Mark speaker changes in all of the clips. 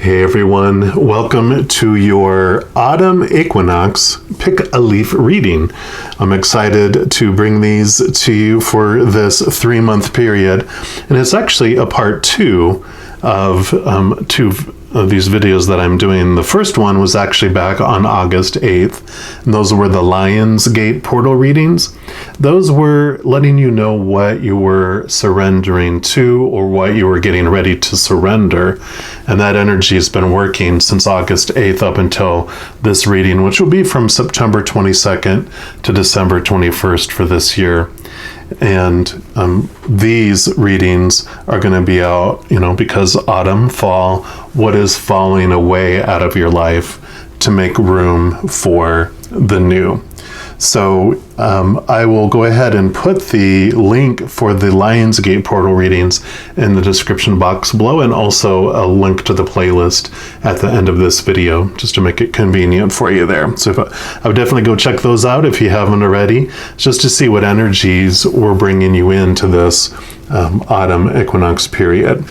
Speaker 1: Hey everyone, welcome to your Autumn Equinox Pick a Leaf reading. I'm excited to bring these to you for this 3-month period, and it's actually a part 2 of two of these videos that I'm doing. The first one was actually back on August 8th, and those were the Lion's Gate portal readings. Those were letting you know what you were surrendering to or what you were getting ready to surrender, and that energy has been working since August 8th up until this reading, which will be from September 22nd to December 21st for this year. And these readings are going to be out, because autumn, fall, what is falling away out of your life to make room for the new. So I will go ahead and put the link for the Lion's Gate portal readings in the description box below, and also a link to the playlist at the end of this video, just to make it convenient for you there. So I would definitely go check those out if you haven't already, just to see what energies we're bringing you into this autumn equinox period.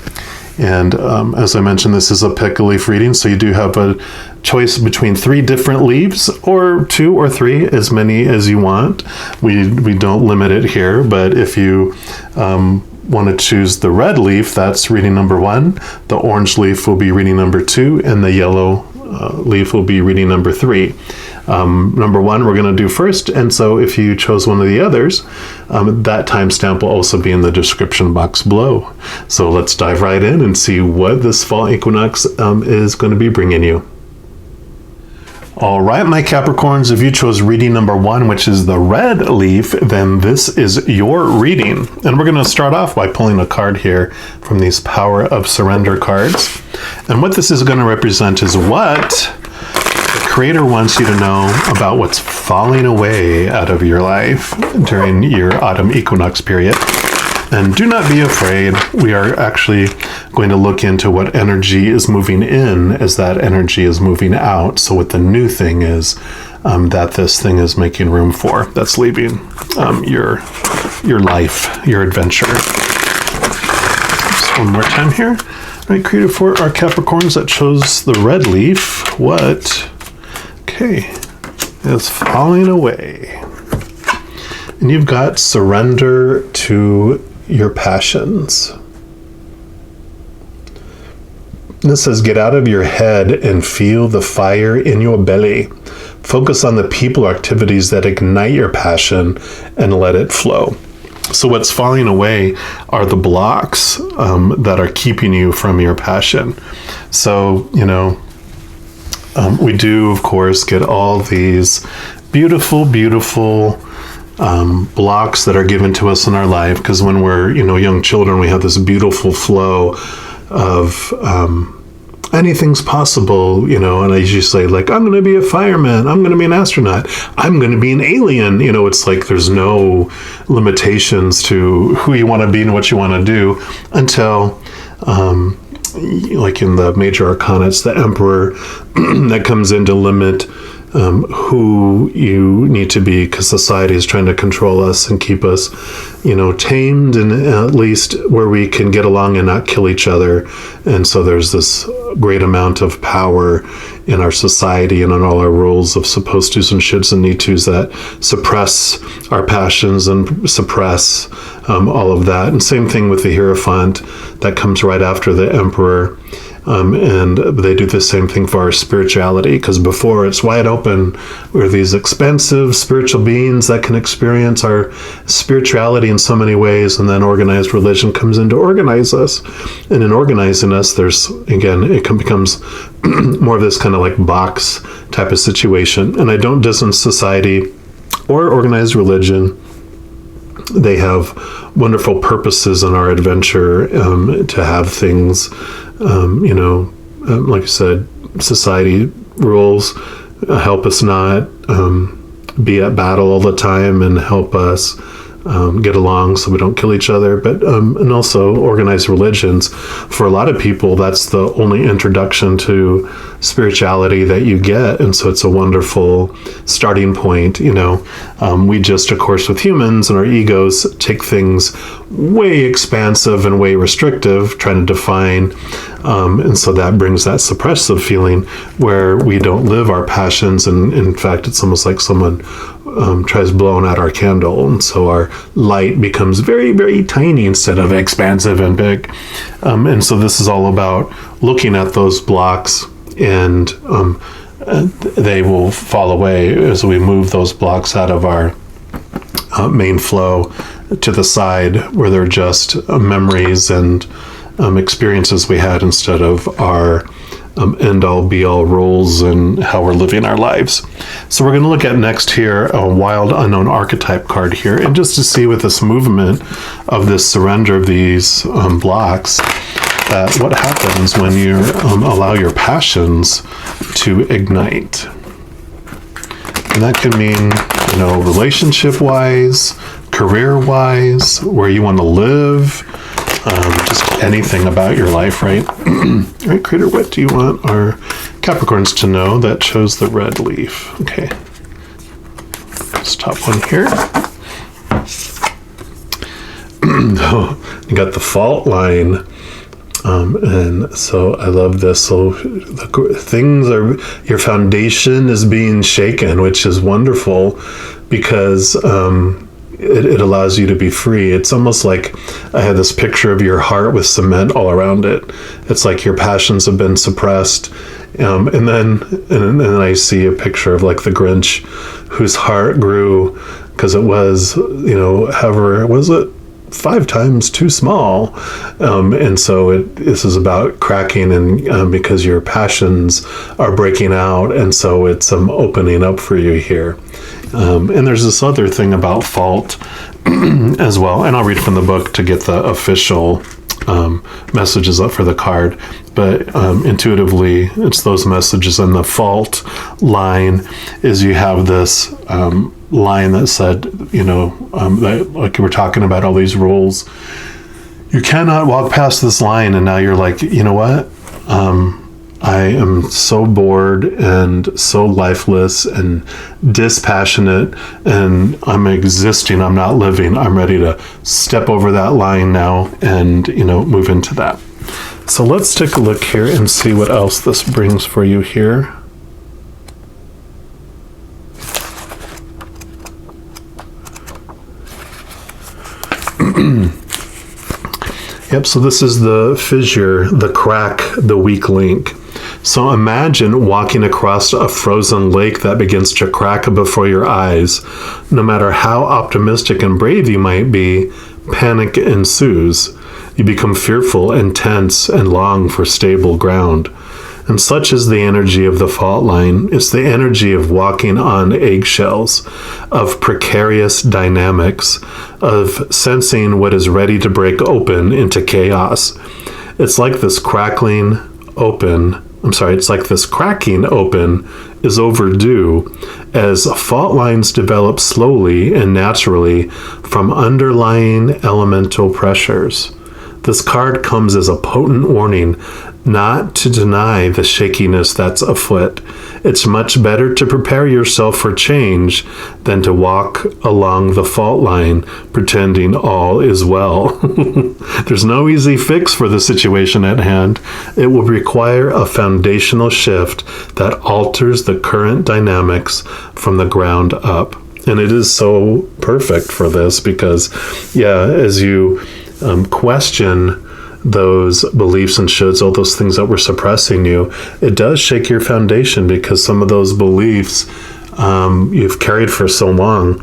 Speaker 1: And as I mentioned, this is a pick a leaf reading, so you do have a choice between 3 different leaves, or 2 or 3, as many as you want. We don't limit it here, but if you want to choose the red leaf, that's reading number 1. The orange leaf will be reading number 2, and the yellow leaf will be reading number 3. Number 1 we're going to do first, and so if you chose one of the others, that timestamp will also be in the description box below. So let's dive right in and see what this fall equinox is going to be bringing you. All right, my Capricorns, if you chose reading number 1, which is the red leaf, then this is your reading. And we're going to start off by pulling a card here from these Power of Surrender cards. And what this is going to represent is what the Creator wants you to know about what's falling away out of your life during your autumn equinox period. And do not be afraid. We are actually going to look into what energy is moving in as that energy is moving out. So what the new thing is that this thing is making room for, that's leaving your life, your adventure. Just one more time here. All right, Creator, for our Capricorns that chose the red leaf, what is falling away? And you've got surrender to your passions. This says, get out of your head and feel the fire in your belly. Focus on the people or activities that ignite your passion and let it flow. So what's falling away are the blocks that are keeping you from your passion. So, we do, of course, get all these beautiful blocks that are given to us in our life, because when we're young children, we have this beautiful flow of anything's possible, and I usually say, like, I'm going to be a fireman, I'm going to be an astronaut, I'm going to be an alien. It's like there's no limitations to who you want to be and what you want to do until like in the major arcana, it's the Emperor that comes in to limit who you need to be, because society is trying to control us and keep us, tamed, and at least where we can get along and not kill each other. And so there's this great amount of power in our society and on all our rules of supposed to's and shoulds and need to's that suppress our passions and suppress all of that. And same thing with the Hierophant that comes right after the Emperor. And they do the same thing for our spirituality, because before it's wide open, we're these expansive spiritual beings that can experience our spirituality in so many ways, and then organized religion comes in to organize us. And in organizing us, there's, again, it becomes more of this kind of like box type of situation. And I don't distance society or organized religion. They have wonderful purposes in our adventure to have things, like I said, society rules help us not be at battle all the time and help us get along so we don't kill each other, but and also organized religions. For a lot of people, that's the only introduction to spirituality that you get, and so it's a wonderful starting point. We just, of course, with humans and our egos, take things way expansive and way restrictive, trying to define, and so that brings that suppressive feeling where we don't live our passions, and in fact, it's almost like someone tries blowing out our candle, and so our light becomes very, very tiny instead of expansive and big. And so this is all about looking at those blocks, and they will fall away as we move those blocks out of our main flow to the side, where they're just memories and experiences we had instead of our end-all be-all rules and how we're living our lives. So we're going to look at next here a wild unknown archetype card here, and just to see with this movement of this surrender of these blocks, what happens when you allow your passions to ignite. And that can mean, relationship-wise, career-wise, where you want to live, just anything about your life, right? All right, Creator, what do you want our Capricorns to know that chose the red leaf? Okay. Let's top one here. You got the fault line. And so I love this. So your foundation is being shaken, which is wonderful because it allows you to be free. It's almost like I had this picture of your heart with cement all around it. It's like your passions have been suppressed. And then I see a picture of like the Grinch whose heart grew because it was, however, was it 5 times too small? And so this is about cracking, and because your passions are breaking out, and so it's opening up for you here. And there's this other thing about fault as well, and I'll read from the book to get the official messages up for the card, but intuitively it's those messages. And the fault line is you have this line that said, that, like you were talking about all these rules, you cannot walk past this line, and now you're like, you know what, I am so bored and so lifeless and dispassionate, and I'm existing, I'm not living. I'm ready to step over that line now and, move into that. So let's take a look here and see what else this brings for you here. Yep, so this is the fissure, the crack, the weak link. So imagine walking across a frozen lake that begins to crack before your eyes. No matter how optimistic and brave you might be, panic ensues. You become fearful and tense and long for stable ground. And such is the energy of the fault line. It's the energy of walking on eggshells, of precarious dynamics, of sensing what is ready to break open into chaos. It's like this cracking open is overdue as fault lines develop slowly and naturally from underlying elemental pressures. This card comes as a potent warning not to deny the shakiness that's afoot. It's much better to prepare yourself for change than to walk along the fault line pretending all is well. There's no easy fix for the situation at hand. It will require a foundational shift that alters the current dynamics from the ground up. And it is so perfect for this because, as you question those beliefs and shoulds, all those things that were suppressing you, it does shake your foundation because some of those beliefs you've carried for so long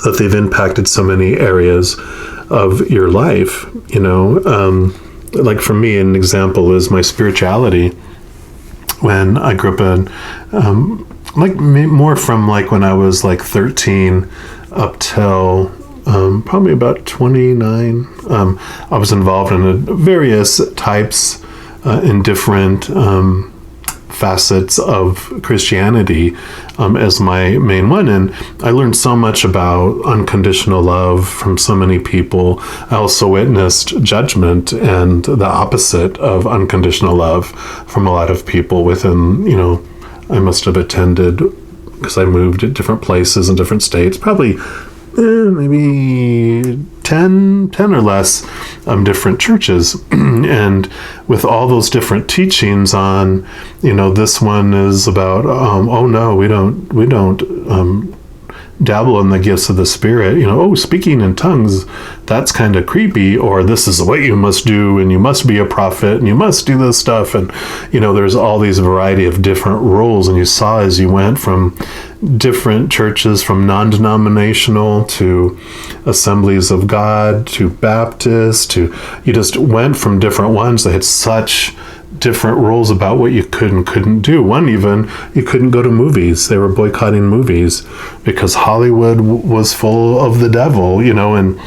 Speaker 1: that they've impacted so many areas of your life. Like for me, an example is my spirituality. When I grew up in, more from like when I was like 13 up till probably about 29, I was involved in various types in different facets of Christianity as my main one. And I learned so much about unconditional love from so many people. I also witnessed judgment and the opposite of unconditional love from a lot of people within, I must have attended, because I moved at different places in different states, probably maybe 10 or less different churches. And with all those different teachings on, this one is about, oh no, we don't dabble in the gifts of the Spirit, speaking in tongues, that's kind of creepy, or this is what you must do, and you must be a prophet, and you must do this stuff. And, there's all these variety of different rules. And you saw as you went from different churches, from non-denominational to Assemblies of God to Baptist, you just went from different ones. They had such different rules about what you could and couldn't do. One, even, you couldn't go to movies. They were boycotting movies because Hollywood was full of the devil, and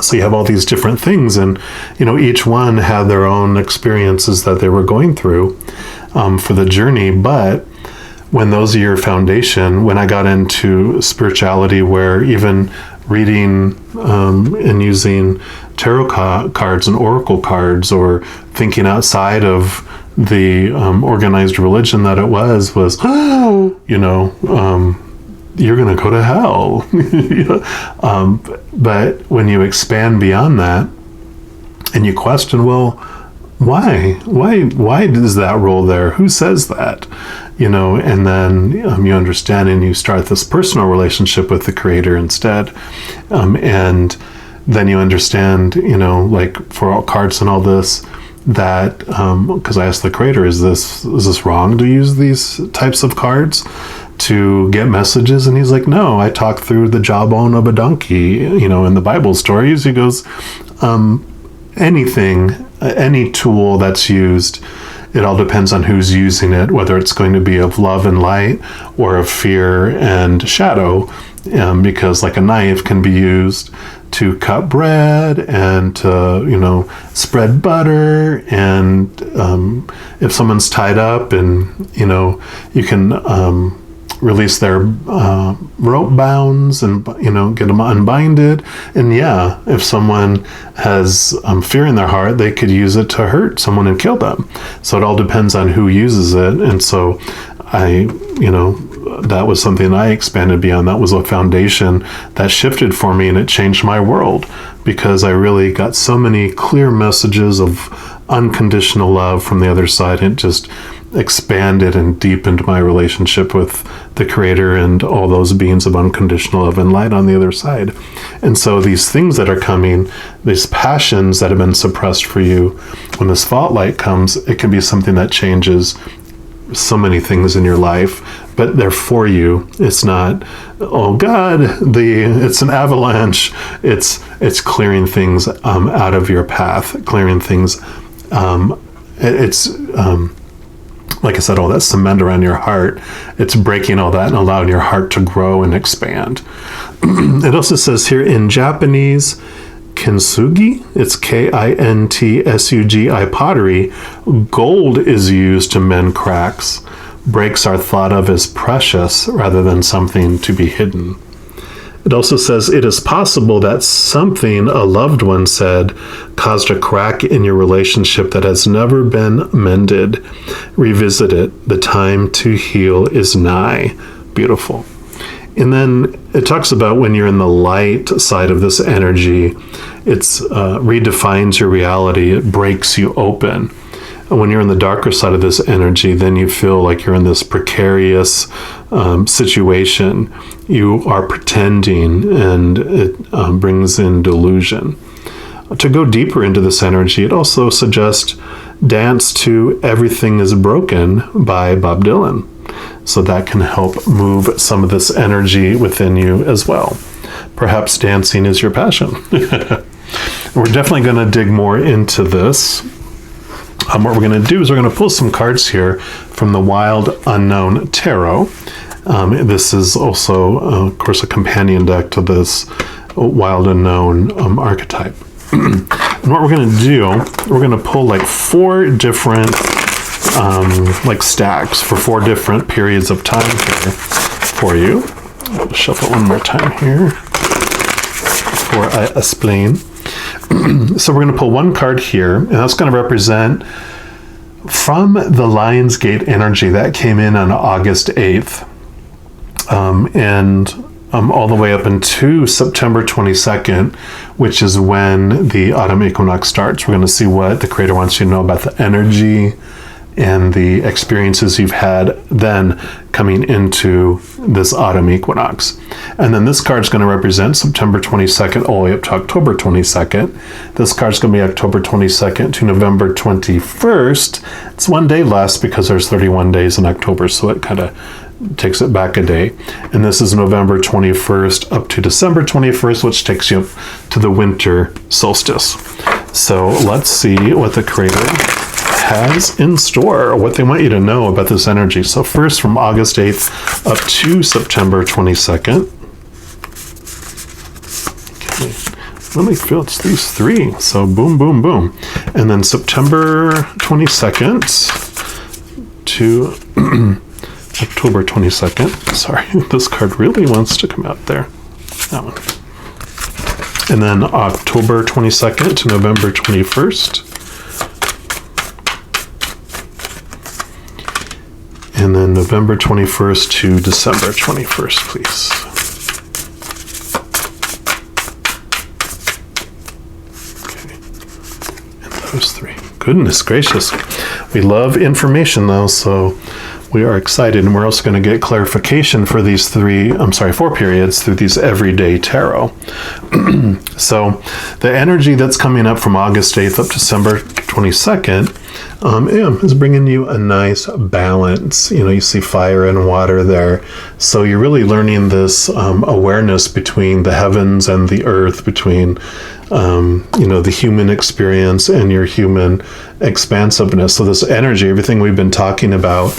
Speaker 1: so you have all these different things, and each one had their own experiences that they were going through for the journey. But when those are your foundation, when I got into spirituality, where even reading and using tarot cards and oracle cards, or thinking outside of the organized religion that it was, you're going to go to hell. But when you expand beyond that and you question, well, why is that rule there? Who says that? And then you understand, and you start this personal relationship with the Creator instead. And then you understand, like for all cards and all this, that because I asked the Creator, is this wrong to use these types of cards to get messages? And he's like, no, I talk through the jawbone of a donkey, in the Bible stories. He goes, any tool that's used, it all depends on who's using it, whether it's going to be of love and light or of fear and shadow, because like a knife can be used to cut bread and to, spread butter. And if someone's tied up and, you can release their rope bounds and, get them unbinded. And yeah, if someone has fear in their heart, they could use it to hurt someone and kill them. So it all depends on who uses it. And so that was something I expanded beyond. That was a foundation that shifted for me, and it changed my world, because I really got so many clear messages of unconditional love from the other side. It just expanded and deepened my relationship with the Creator and all those beings of unconditional love and light on the other side. And so these things that are coming, these passions that have been suppressed for you, when this fault light comes, it can be something that changes so many things in your life, but they're for you. It's not, oh God, it's an avalanche. It's clearing things out of your path, clearing things. Like I said, all that cement around your heart, it's breaking all that and allowing your heart to grow and expand. It also says here in Japanese, kintsugi, it's Kintsugi pottery, gold is used to mend cracks. Breaks are thought of as precious rather than something to be hidden. It also says it is possible that something a loved one said caused a crack in your relationship that has never been mended. Revisit it. The time to heal is nigh. Beautiful. And then it talks about when you're in the light side of this energy, it's redefines your reality. It breaks you open. And when you're in the darker side of this energy, then you feel like you're in this precarious situation. You are pretending, and it brings in delusion. To go deeper into this energy, it also suggests dance to Everything is Broken by Bob Dylan. So that can help move some of this energy within you as well. Perhaps dancing is your passion. We're definitely going to dig more into this. What we're going to do is we're going to pull some cards here from the Wild Unknown Tarot. This is also, of course, a companion deck to this Wild Unknown archetype. And what we're going to do, we're going to pull like 4 different like stacks for 4 different periods of time here for you. I'll shuffle one more time here before I explain. So we're going to pull one card here, and that's going to represent from the Lionsgate energy that came in on August 8th, and all the way up into September 22nd, which is when the autumn equinox starts. We're going to see what the creator wants you to know about the energy and the experiences you've had then coming into this autumn equinox. And then this card's going to represent September 22nd all the way up to October 22nd. This card's going to be October 22nd to November 21st. It's one day less because there's 31 days in October, so it kind of takes it back a day. And this is November 21st up to December 21st, which takes you up to the winter solstice. So let's see what the creator has in store, or what they want you to know about this energy. So first, from August 8th up to September 22nd. Okay. Let me feel it's these 3. So boom, boom, boom. And then September 22nd to October 22nd. Sorry, this card really wants to come out there. That one. And then October 22nd to November 21st. And then November 21st to December 21st, please. Okay. And those 3. Goodness gracious. We love information though, so we are excited, and we're also going to get clarification for these 4 periods through these everyday tarot. So the energy that's coming up from August 8th up to December 22nd is bringing you a nice balance. You see fire and water there. So you're really learning this awareness between the heavens and the earth, between the human experience and your human expansiveness. So this energy, everything we've been talking about,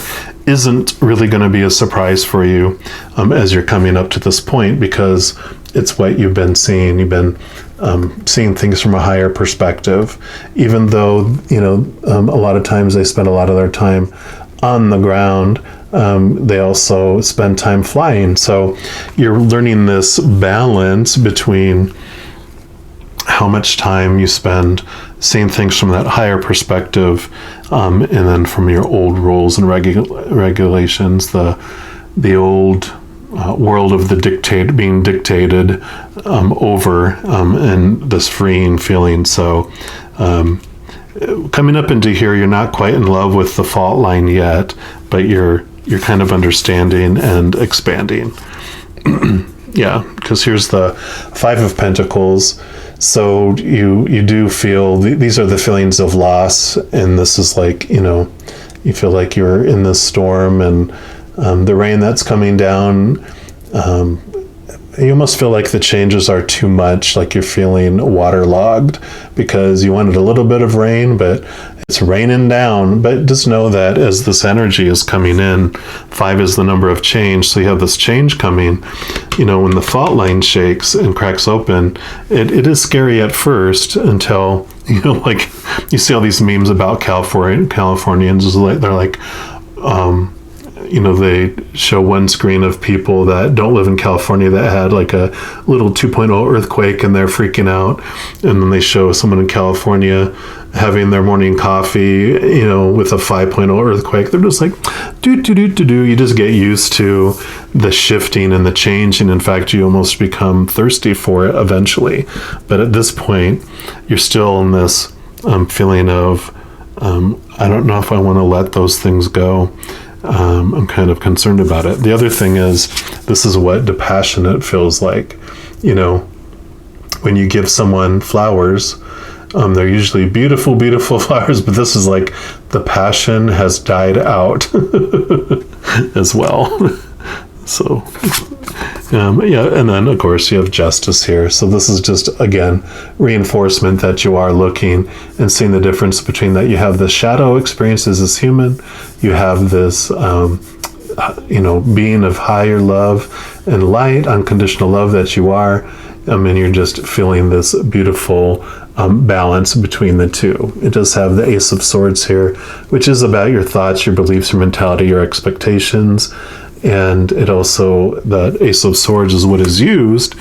Speaker 1: isn't really going to be a surprise for you as you're coming up to this point, because it's what you've been seeing. You've been seeing things from a higher perspective, even though a lot of times they spend a lot of their time on the ground. They also spend time flying. So you're learning this balance between how much time you spend seeing things from that higher perspective, and then from your old rules and regulations, the old world of the being dictated over, and this freeing feeling. So coming up into here, you're not quite in love with the fault line yet, but you're kind of understanding and expanding. Yeah, because here's the 5 of Pentacles. So you do feel, these are the feelings of loss, and this is like, you feel like you're in this storm, and the rain that's coming down, you almost feel like the changes are too much, like you're feeling waterlogged because you wanted a little bit of rain, but it's raining down. But just know that as this energy is coming in, 5 is the number of change. So you have this change coming. When the fault line shakes and cracks open, it is scary at first until, like you see all these memes about Californians, they're like, they show one screen of people that don't live in California that had like a little 2.0 earthquake and they're freaking out. And then they show someone in California having their morning coffee, with a 5.0 earthquake. They're just like, do. You just get used to the shifting and the changing. In fact, you almost become thirsty for it eventually. But at this point, you're still in this feeling of, I don't know if I want to let those things go. I'm kind of concerned about it. The other thing is, this is what dispassionate feels like. When you give someone flowers, they're usually beautiful, beautiful flowers, but this is like the passion has died out as well. So, and then of course you have justice here. So this is just, again, reinforcement that you are looking and seeing the difference between that. You have the shadow experiences as human. You have this, being of higher love and light, unconditional love that you are. And you're just feeling this beautiful balance between the two. It does have the Ace of Swords here, which is about your thoughts, your beliefs, your mentality, your expectations. And it also, the Ace of Swords is what is used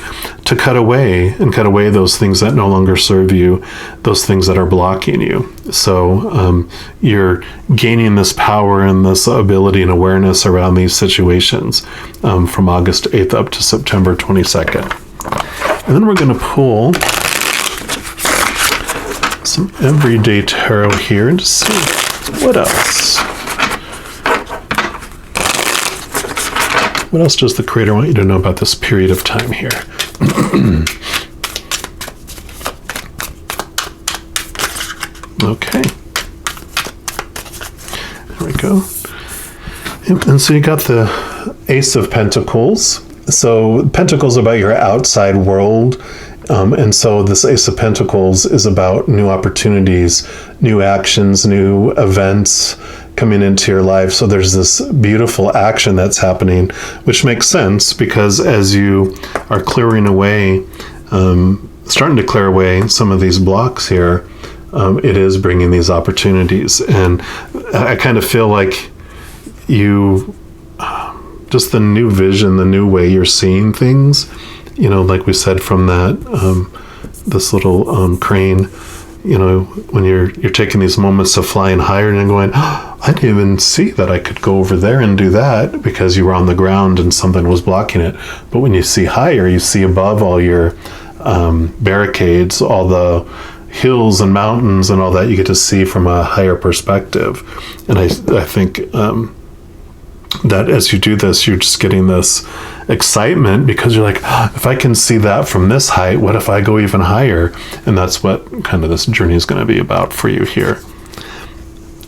Speaker 1: to cut away those things that no longer serve you, those things that are blocking you. So you're gaining this power and this ability and awareness around these situations from August 8th up to September 22nd. And then we're going to pull some everyday tarot here and just see what else. What else does the Creator want you to know about this period of time here? Okay. There we go. And so you got the Ace of Pentacles. So Pentacles about your outside world. And so this Ace of Pentacles is about new opportunities, new actions, new events coming into your life. So there's this beautiful action that's happening, which makes sense because as you are clearing away, starting to clear away some of these blocks here, it is bringing these opportunities. And I kind of feel like you, just the new vision, the new way you're seeing things, like we said from that, this little crane, when you're taking these moments of flying higher and going, I didn't even see that I could go over there and do that because you were on the ground and something was blocking it. But when you see higher, you see above all your barricades, all the hills and mountains and all that, you get to see from a higher perspective. And I think that as you do this, you're just getting this excitement because you're like, if I can see that from this height, what if I go even higher? And that's what kind of this journey is going to be about for you here.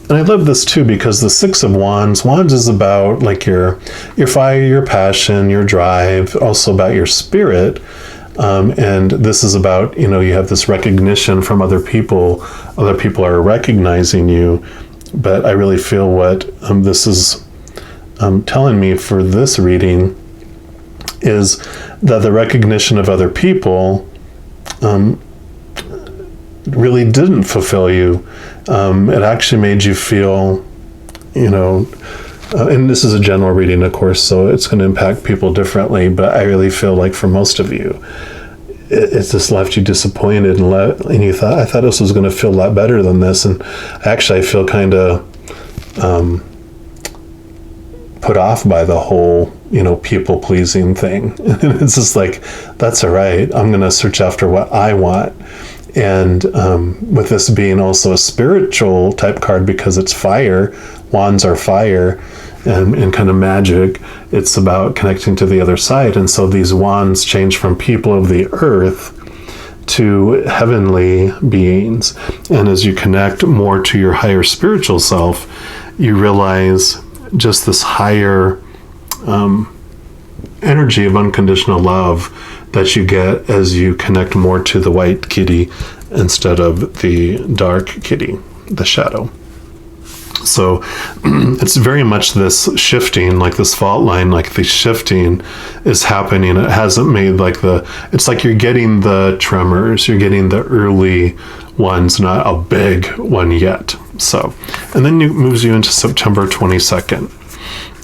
Speaker 1: And I love this too because the Six of Wands is about like your fire, your passion, your drive, also about your spirit. And this is about, you have this recognition from other people. Other people are recognizing you. But I really feel what this is telling me for this reading is that the recognition of other people really didn't fulfill you. It actually made you feel, and this is a general reading, of course, so it's going to impact people differently, but I really feel like for most of you, it just left you disappointed and you thought, I thought this was going to feel a lot better than this. And actually I feel kind of put off by the whole, people pleasing thing. And it's just like, that's all right. I'm going to search after what I want. And with this being also a spiritual type card because it's fire, wands are fire and kind of magic, it's about connecting to the other side. And so these wands change from people of the earth to heavenly beings. And as you connect more to your higher spiritual self, you realize just this higher energy of unconditional love that you get as you connect more to the white kitty instead of the dark kitty, the shadow. So it's very much this shifting, like this fault line, like the shifting is happening. It hasn't made it's like you're getting the tremors, you're getting the early ones, not a big one yet. So, and then it moves you into September 22nd.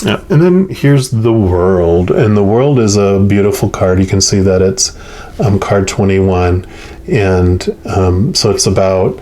Speaker 1: Yeah, and then here's the World, and the World is a beautiful card. You can see that it's card 21, and so it's about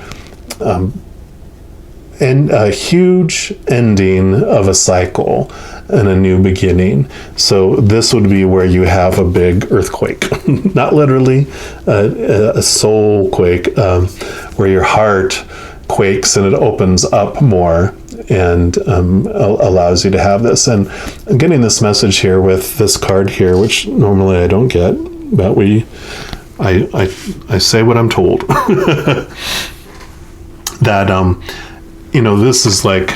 Speaker 1: a huge ending of a cycle and a new beginning. So this would be where you have a big earthquake, not literally a soul quake, where your heart quakes and it opens up more and allows you to have this. And I'm getting this message here with this card here, which normally I don't get, but I say what I'm told. That this is like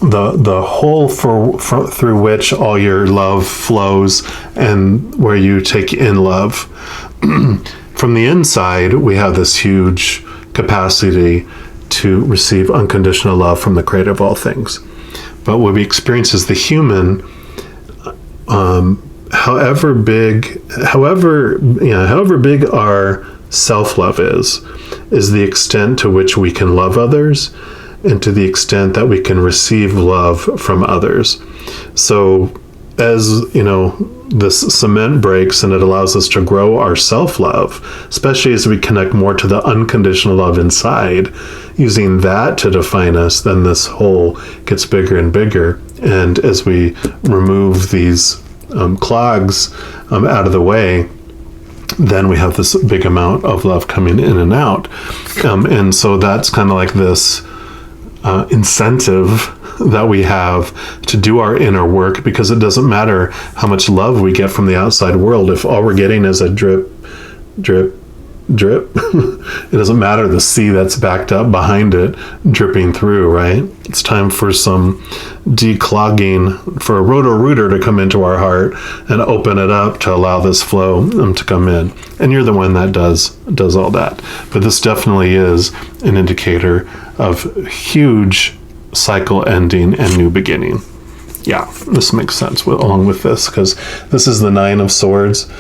Speaker 1: the hole through which all your love flows and where you take in love. From the inside, we have this huge capacity to receive unconditional love from the creator of all things. But what we experience as the human, however big our self-love is the extent to which we can love others and to the extent that we can receive love from others. So as, this cement breaks and it allows us to grow our self-love, especially as we connect more to the unconditional love inside, using that to define us, then this hole gets bigger and bigger. And as we remove these clogs out of the way, then we have this big amount of love coming in and out. And so that's kind of like this incentive that we have to do our inner work, because it doesn't matter how much love we get from the outside world if all we're getting is a drip, drip, drip. It doesn't matter the sea that's backed up behind it dripping through, right? It's time for some declogging, for a roto-rooter to come into our heart and open it up to allow this flow to come in. And you're the one that does all that. But this definitely is an indicator of huge cycle ending and new beginning. Yeah, this makes sense along with this, because this is the 9 of Swords.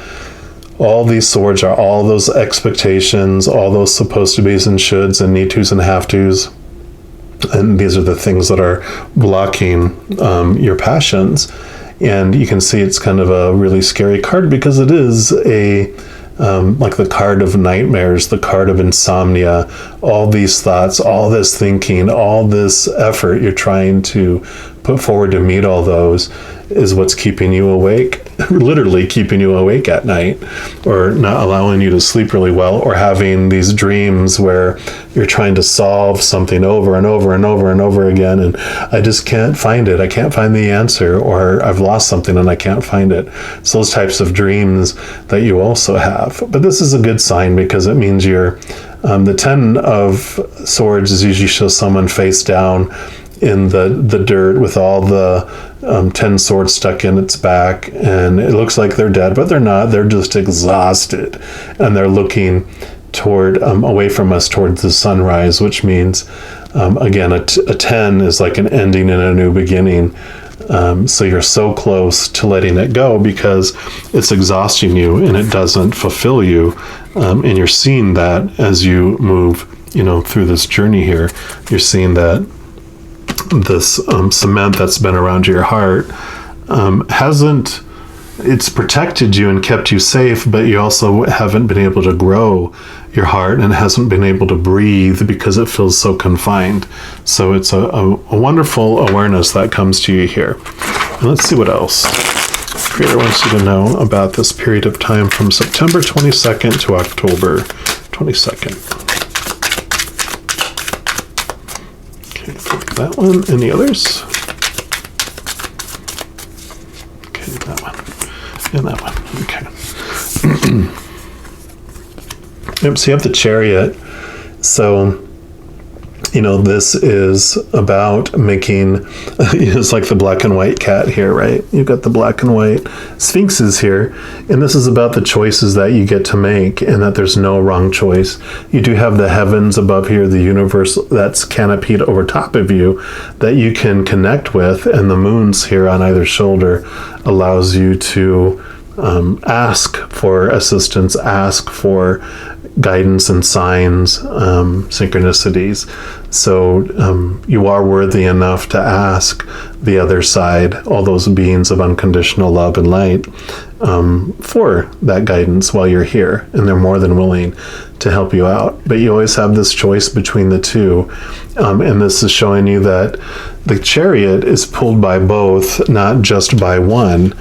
Speaker 1: All these swords are all those expectations, all those supposed to be's and shoulds and need to's and have to's. And these are the things that are blocking your passions. And you can see it's kind of a really scary card, because it is like the card of nightmares, the card of insomnia, all these thoughts, all this thinking, all this effort you're trying to put forward to meet all those is what's keeping you awake, literally keeping you awake at night, or not allowing you to sleep really well, or having these dreams where you're trying to solve something over and over and over and over again, and I just can't find it. I can't find the answer, or I've lost something and I can't find it. So those types of dreams that you also have. But this is a good sign, because it means you're the 10 of Swords is usually shows someone face down in the dirt with all the 10 swords stuck in its back, and it looks like they're dead, but they're not. They're just exhausted, and they're looking toward away from us towards the sunrise, which means again a 10 is like an ending and a new beginning. So you're so close to letting it go because it's exhausting you and it doesn't fulfill you, and you're seeing that as you move through this journey here. You're seeing that this cement that's been around your heart it's protected you and kept you safe, but you also haven't been able to grow your heart and hasn't been able to breathe because it feels so confined. So it's a wonderful awareness that comes to you here. And let's see what else Creator wants you to know about this period of time from September 22nd to October 22nd. That one. Any others? Okay, that one. And that one. Okay. Yep, so you have the Chariot. So, this is about making, it's like the black and white cat here, right? You've got the black and white sphinxes here, and this is about the choices that you get to make, and that there's no wrong choice. You do have the heavens above here, the universe that's canopied over top of you that you can connect with, and the moons here on either shoulder allows you to ask for assistance, ask for guidance and signs, synchronicities. So you are worthy enough to ask the other side, all those beings of unconditional love and light, for that guidance while you're here, and they're more than willing to help you out. But you always have this choice between the two, and this is showing you that the Chariot is pulled by both, not just by one.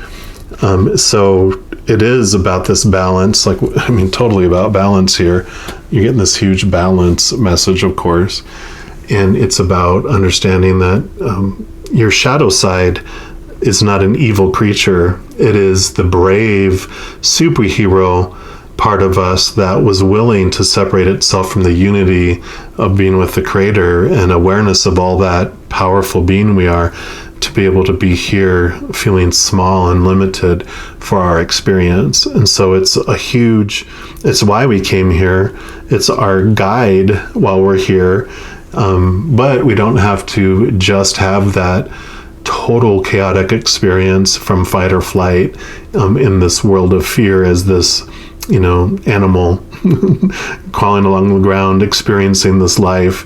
Speaker 1: So it is about this balance, totally about balance here. You're getting this huge balance message, of course. And it's about understanding that your shadow side is not an evil creature. It is the brave superhero part of us that was willing to separate itself from the unity of being with the Creator and awareness of all that powerful being we are, to be able to be here feeling small and limited for our experience. And so it's why we came here. It's our guide while we're here. But we don't have to just have that total chaotic experience from fight or flight in this world of fear as this animal crawling along the ground, experiencing this life.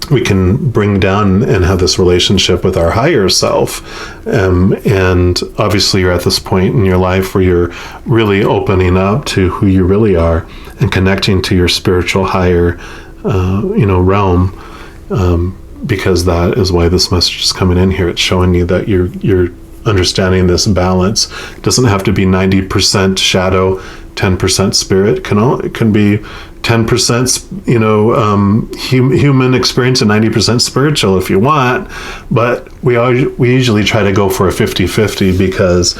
Speaker 1: We can bring down and have this relationship with our higher self. And obviously you're at this point in your life where you're really opening up to who you really are and connecting to your spiritual higher, realm. Because that is why this message is coming in here. It's showing you that you're understanding this balance. It doesn't have to be 90% shadow, 10% spirit. It can be 10% human experience and 90% spiritual if you want, but we usually try to go for a 50-50 because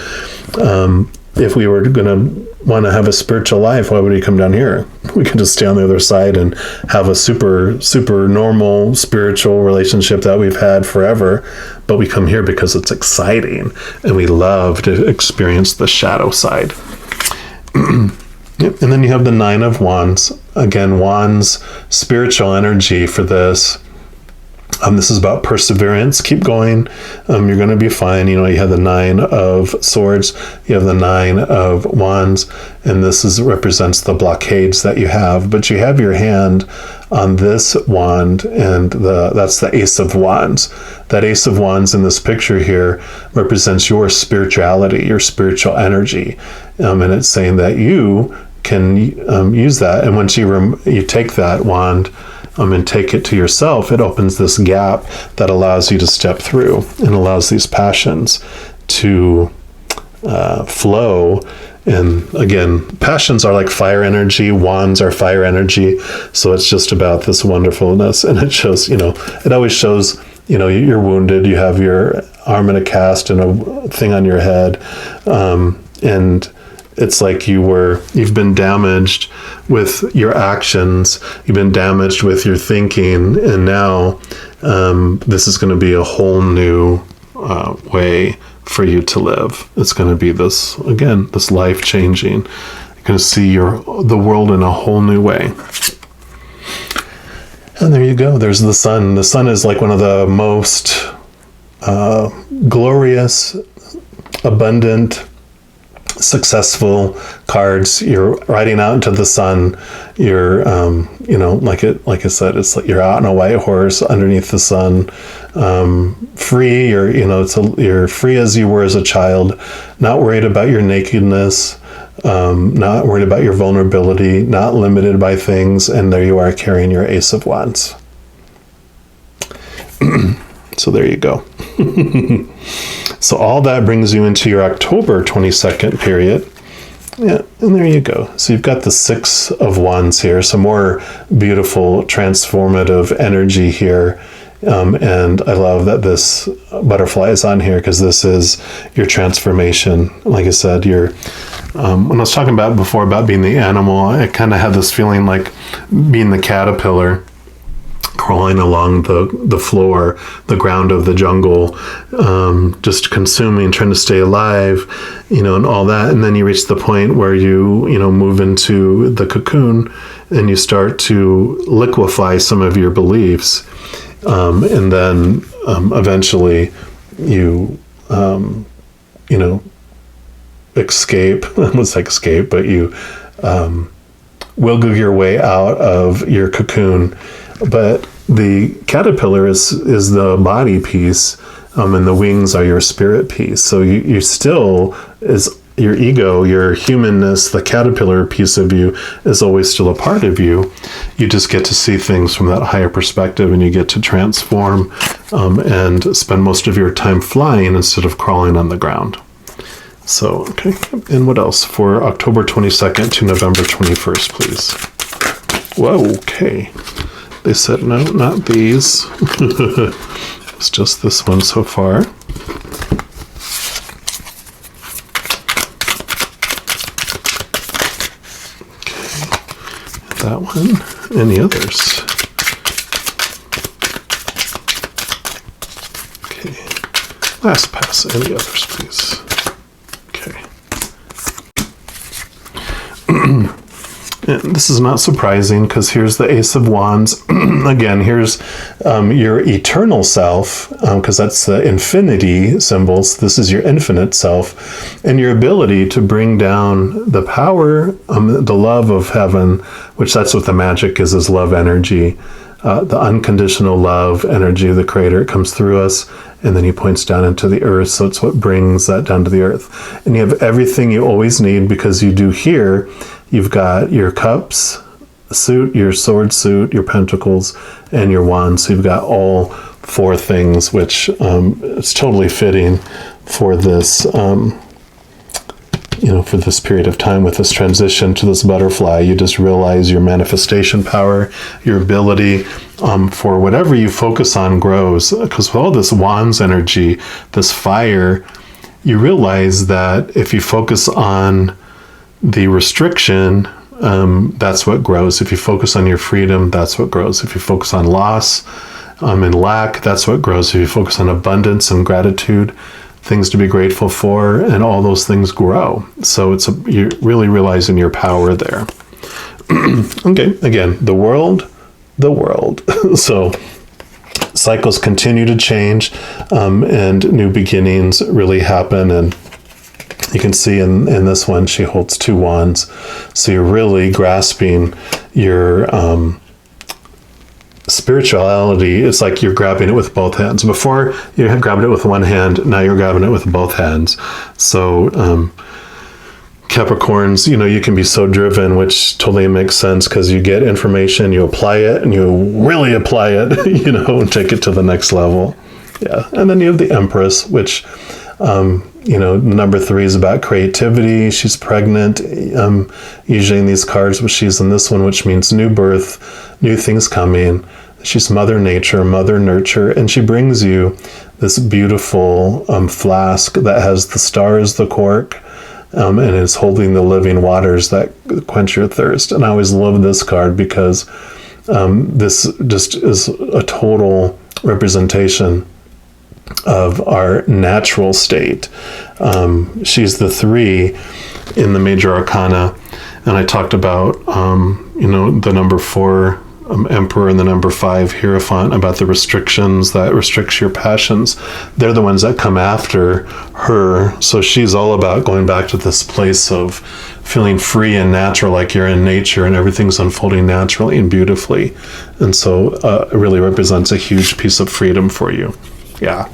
Speaker 1: if we were going to want to have a spiritual life, why would we come down here? We could just stay on the other side and have a super normal spiritual relationship that we've had forever, but we come here because it's exciting and we love to experience the shadow side. Yep. And then you have the Nine of Wands. Again, Wands, spiritual energy for this. This is about perseverance. Keep going. You're going to be fine. You have the Nine of Swords. You have the Nine of Wands. And this represents the blockades that you have. But you have your hand on this wand, and that's the Ace of Wands. That Ace of Wands in this picture here represents your spirituality, your spiritual energy. And it's saying that you can use that. And once you take that wand and take it to yourself, it opens this gap that allows you to step through and allows these passions to flow. And again, passions are like fire energy, wands are fire energy. So it's just about this wonderfulness. And it shows, it always shows, you're wounded, you have your arm in a cast and a thing on your head. And it's like you've been damaged with your actions, you've been damaged with your thinking, and now this is going to be a whole new way for you to live. It's going to be this life-changing. You're going to see the world in a whole new way. And there you go. There's the sun. The sun is like one of the most glorious, abundant, successful cards. You're riding out into the sun. You're like I said, it's like you're out on a white horse underneath the sun, free. You're free as you were as a child, not worried about your nakedness, not worried about your vulnerability, not limited by things. And there you are carrying your Ace of Wands. So there you go. So all that brings you into your October 22nd period. Yeah, and there you go. So you've got the Six of Wands here, some more beautiful transformative energy here. And I love that this butterfly is on here because this is your transformation. Like I said, when I was talking about before about being the animal, I kind of had this feeling like being the caterpillar crawling along the floor, the ground of the jungle, just consuming, trying to stay alive, and all that. And then you reach the point where you move into the cocoon and you start to liquefy some of your beliefs. And then eventually you, escape, let's say escape, but you wiggle your way out of your cocoon. But the caterpillar is the body piece, and the wings are your spirit piece. So you still is your ego, your humanness, the caterpillar piece of you is always still a part of you. You just get to see things from that higher perspective, and you get to transform and spend most of your time flying instead of crawling on the ground. So, okay. And what else for October 22nd to November 21st, please? Whoa, okay. They said, no, not these. It's just this one so far. Okay. That one. Any others? Okay. Last pass. Any others, please? Okay. This is not surprising because here's the Ace of Wands. Again, here's your eternal self, because that's the infinity symbols. This is your infinite self, and your ability to bring down the power, the love of heaven, which that's what the magic is love energy. The unconditional love energy of the Creator. It comes through us, and then he points down into the earth. So it's what brings that down to the earth. And you have everything you always need, because you do here. You've got your cups suit, your sword suit, your pentacles, and your wand. So you've got all four things, which is totally fitting for this, for this period of time with this transition to this butterfly. You just realize your manifestation power, your ability for whatever you focus on grows. Because with all this wands energy, this fire, you realize that if you focus on the restriction, that's what grows. If you focus on your freedom, that's what grows. If you focus on loss and lack, that's what grows. If you focus on abundance and gratitude, things to be grateful for, and all those things grow. So you're really realizing your power there. Okay, again, the world. So cycles continue to change, and new beginnings really happen. And you can see in this one, she holds two wands. So you're really grasping your spirituality. It's like you're grabbing it with both hands. Before you had grabbed it with one hand, now you're grabbing it with both hands. So Capricorns, you can be so driven, which totally makes sense, because you get information, you apply it, and you really apply it, and take it to the next level. Yeah. And then you have the Empress, which number 3 is about creativity. She's pregnant, usually in these cards, but she's in this one, which means new birth, new things coming. She's Mother Nature, Mother Nurture, and she brings you this beautiful flask that has the star as the cork, and is holding the living waters that quench your thirst. And I always love this card because this just is a total representation of our natural state. She's the 3 in the major arcana, and I talked about the number 4 Emperor and the number 5 Hierophant, about the restrictions that restricts your passions. They're the ones that come after her. So she's all about going back to this place of feeling free and natural, like you're in nature and everything's unfolding naturally and beautifully. And so it really represents a huge piece of freedom for you. Yeah.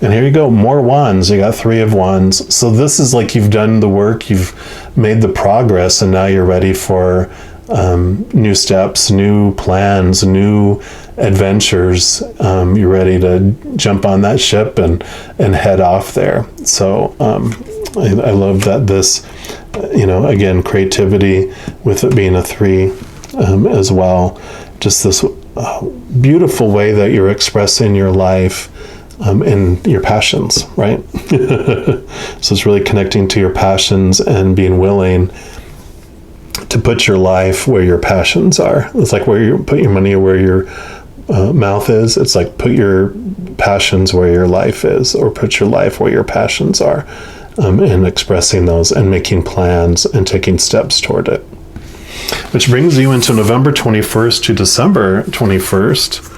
Speaker 1: And here you go, more wands. You got 3 of wands. So this is like you've done the work, you've made the progress, and now you're ready for new steps, new plans, new adventures. You're ready to jump on that ship and head off there. So I love that this, again, creativity with it being a 3 as well. Just this beautiful way that you're expressing your life and your passions, right? So it's really connecting to your passions and being willing to put your life where your passions are. It's like where you put your money, where your mouth is. It's like put your passions where your life is, or put your life where your passions are, and expressing those and making plans and taking steps toward it. Which brings you into November 21st to December 21st.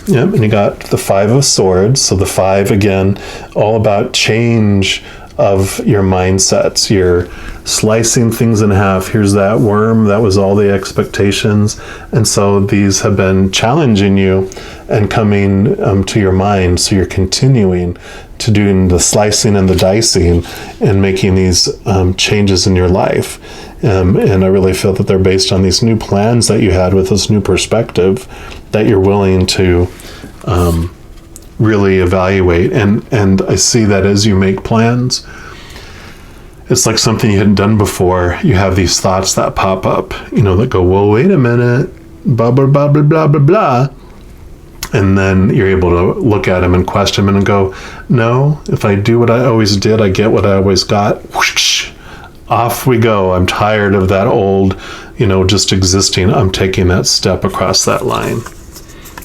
Speaker 1: Yep, and you got the 5 of Swords. So the 5, again, all about change of your mindsets. You're slicing things in half. Here's that worm. That was all the expectations. And so these have been challenging you and coming to your mind. So you're continuing to doing the slicing and the dicing and making these changes in your life. And I really feel that they're based on these new plans that you had with this new perspective that you're willing to really evaluate. And I see that as you make plans, it's like something you hadn't done before. You have these thoughts that pop up, that go, well, wait a minute, blah, blah, blah, blah, blah, blah, blah. And then you're able to look at them and question them and go, no, if I do what I always did, I get what I always got. Whoosh, off we go. I'm tired of that old, just existing. I'm taking that step across that line.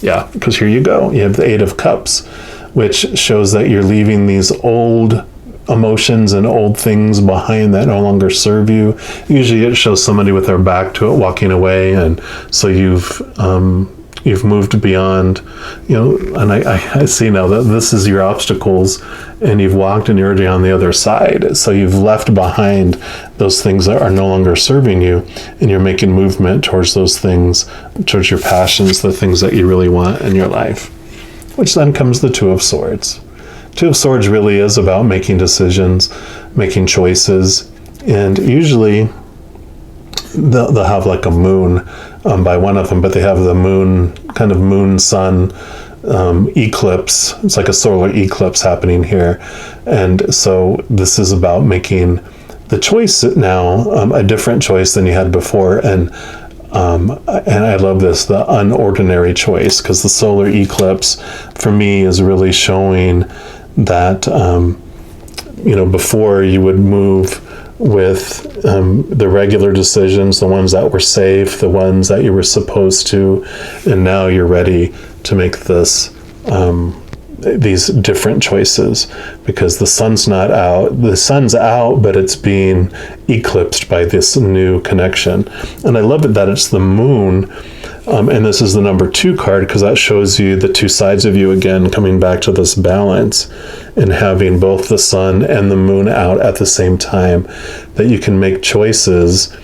Speaker 1: Yeah, because here you go. You have the 8 of Cups, which shows that you're leaving these old emotions and old things behind that no longer serve you. Usually it shows somebody with their back to it walking away, and so you've moved beyond, and I see now that this is your obstacles, and you've walked and you're already on the other side. So you've left behind those things that are no longer serving you, and you're making movement towards those things, towards your passions, the things that you really want in your life. Which then comes the Two of Swords. Two of Swords really is about making decisions, making choices, and usually they'll have like a moon by one of them, but they have the moon, kind of moon-sun eclipse. It's like a solar eclipse happening here. And so this is about making the choice now, a different choice than you had before. And I love this, the unordinary choice, because the solar eclipse for me is really showing that, before you would move with the regular decisions, the ones that were safe, the ones that you were supposed to, and now you're ready to make these different choices, because the sun's not out. The sun's out, but it's being eclipsed by this new connection. And I love it that it's the moon, and this is the number 2 card, because that shows you the two sides of you again, coming back to this balance and having both the sun and the moon out at the same time, that you can make choices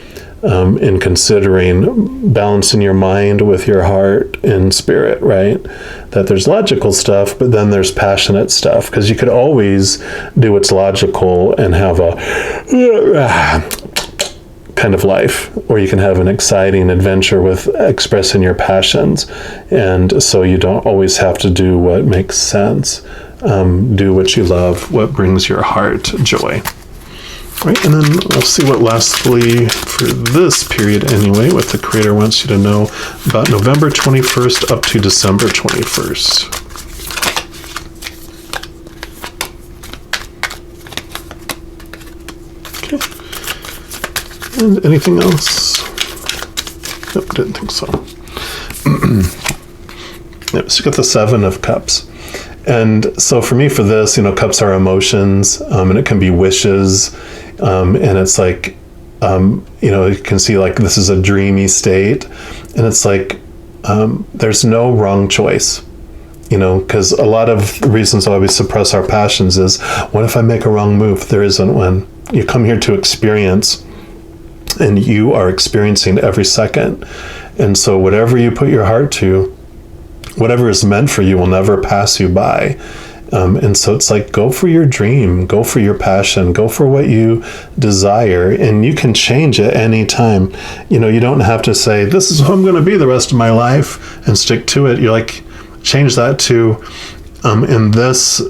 Speaker 1: in considering balancing your mind with your heart and spirit, right? That there's logical stuff, but then there's passionate stuff, because you could always do what's logical and have a kind of life, or you can have an exciting adventure with expressing your passions. And so you don't always have to do what makes sense. Do what you love, what brings your heart joy. Right, and then we'll see what lastly for this period anyway, what the Creator wants you to know about November 21st up to December 21st. Okay. And anything else? Nope, didn't think so. Yep, so you got the 7 of Cups. And so for me, for this, cups are emotions, and it can be wishes. And it's like, you can see like this is a dreamy state, and it's like there's no wrong choice, because a lot of reasons why we suppress our passions is, what if I make a wrong move? There isn't one. You come here to experience, and you are experiencing every second. And so whatever you put your heart to, whatever is meant for you will never pass you by. And so it's like, go for your dream, go for your passion, go for what you desire, and you can change at any time. You don't have to say, this is who I'm going to be the rest of my life, and stick to it. You're like, change that to, in this,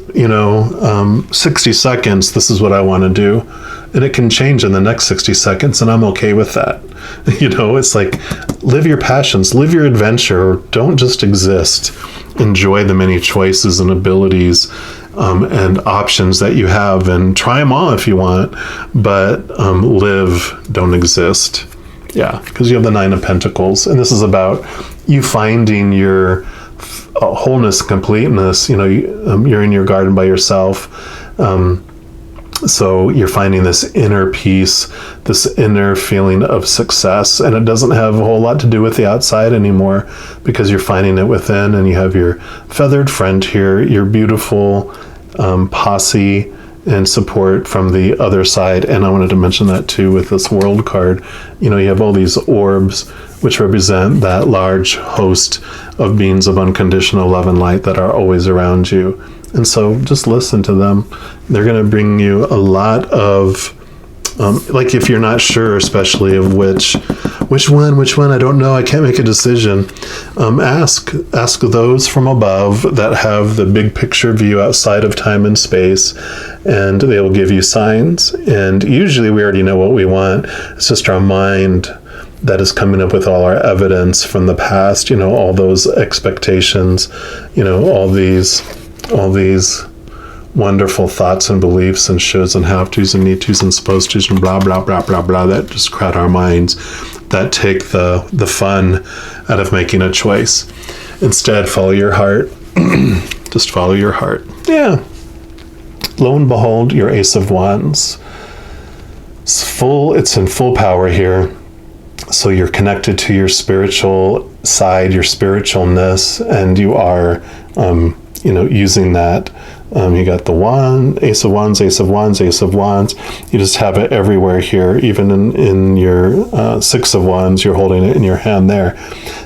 Speaker 1: 60 seconds, this is what I want to do. And it can change in the next 60 seconds, and I'm okay with that. It's like, live your passions, live your adventure, don't just exist. Enjoy the many choices and abilities and options that you have, and try them all if you want, but live, don't exist. Yeah, because you have the 9 of Pentacles, and this is about you finding your wholeness, completeness. You're in your garden by yourself. So you're finding this inner peace, this inner feeling of success, and it doesn't have a whole lot to do with the outside anymore, because you're finding it within, and you have your feathered friend here, your beautiful posse and support from the other side. And I wanted to mention that too with this World card. You have all these orbs, which represent that large host of beings of unconditional love and light that are always around you. And so just listen to them. They're going to bring you a lot of, like if you're not sure, especially of which one, I don't know, I can't make a decision. Ask those from above that have the big picture view outside of time and space, and they will give you signs. And usually we already know what we want. It's just our mind that is coming up with all our evidence from the past, all those expectations, all these wonderful thoughts and beliefs and shoulds and have tos and need tos and supposed tos and blah, blah, blah, blah, blah, that just crowd our minds, that take the fun out of making a choice. Instead, follow your heart. Just follow your heart. Yeah. lo and behold, your Ace of Wands. It's in full power here. So you're connected to your spiritual side, your spiritualness, and you are, using that. You got the wand, Ace of Wands, Ace of Wands, Ace of Wands. You just have it everywhere here. Even in your Six of Wands, you're holding it in your hand there.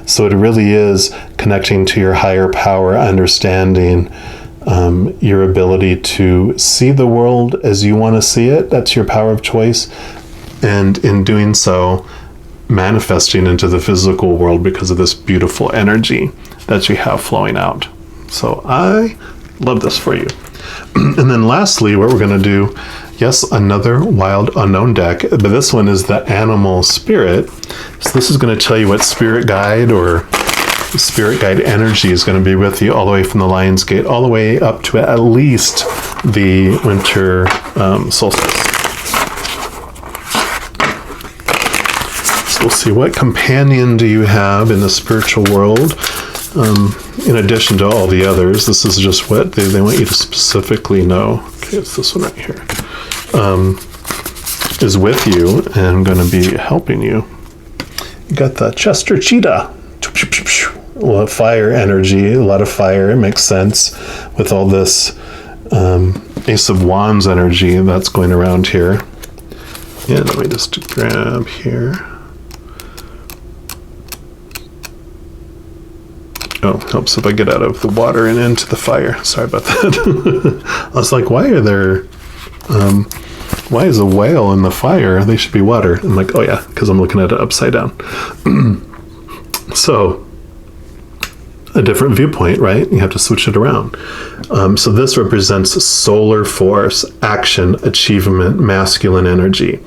Speaker 1: So it really is connecting to your higher power, understanding your ability to see the world as you want to see it. That's your power of choice. And in doing so, manifesting into the physical world because of this beautiful energy that you have flowing out. So I love this for you. And then lastly, what we're going to do, yes, another Wild Unknown deck, but this one is the Animal Spirit. So this is going to tell you what spirit guide or spirit guide energy is going to be with you all the way from the Lion's Gate, all the way up to at least the winter solstice. So we'll see, what companion do you have in the spiritual world? In addition to all the others, this is just what they want you to specifically know. Okay, it's this one right here. Is with you and going to be helping you. You got the Chester Cheetah. Well, fire energy, a lot of fire. It makes sense with all this Ace of Wands energy that's going around here. Yeah, let me just grab here. Oh, helps if I get out of the water and into the fire. Sorry about that. I was like, why is a whale in the fire? They should be water. I'm like, oh yeah, because I'm looking at it upside down. So, a different viewpoint, right? You have to switch it around. So this represents solar force, action, achievement, masculine energy.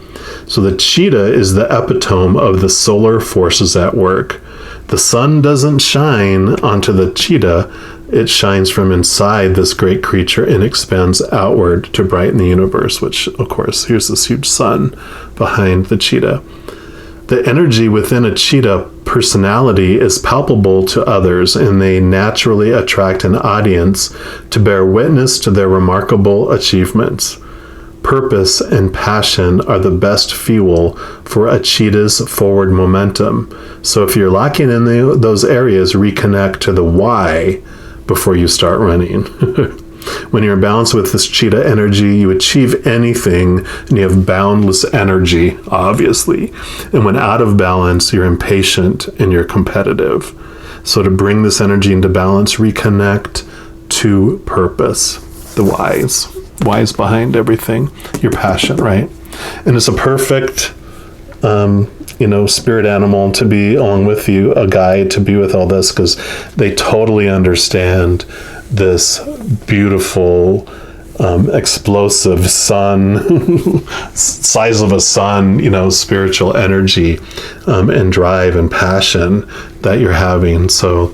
Speaker 1: So the cheetah is the epitome of the solar forces at work. The sun doesn't shine onto the cheetah. It shines from inside this great creature and expands outward to brighten the universe, which, of course, here's this huge sun behind the cheetah. The energy within a cheetah personality is palpable to others, and they naturally attract an audience to bear witness to their remarkable achievements. Purpose and passion are the best fuel for a cheetah's forward momentum. So if you're lacking in those areas, reconnect to the why before you start running. When you're balanced with this cheetah energy, you achieve anything, and you have boundless energy, obviously. And when out of balance, you're impatient and you're competitive. So to bring this energy into balance, reconnect to purpose, the whys behind everything, your passion, right? And it's a perfect, spirit animal to be along with you, a guide to be with all this, because they totally understand this beautiful, explosive sun, size of a sun, spiritual energy, and drive and passion that you're having. So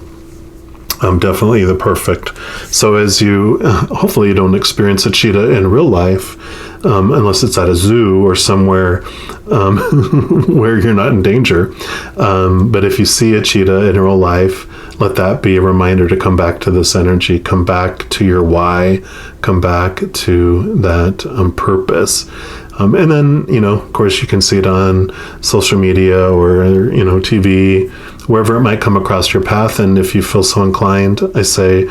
Speaker 1: definitely the perfect. So as you, hopefully you don't experience a cheetah in real life, unless it's at a zoo or somewhere where you're not in danger. But if you see a cheetah in real life, let that be a reminder to come back to this energy, come back to your why, come back to that purpose. And then, of course, you can see it on social media or, TV, wherever it might come across your path. And if you feel so inclined, I say,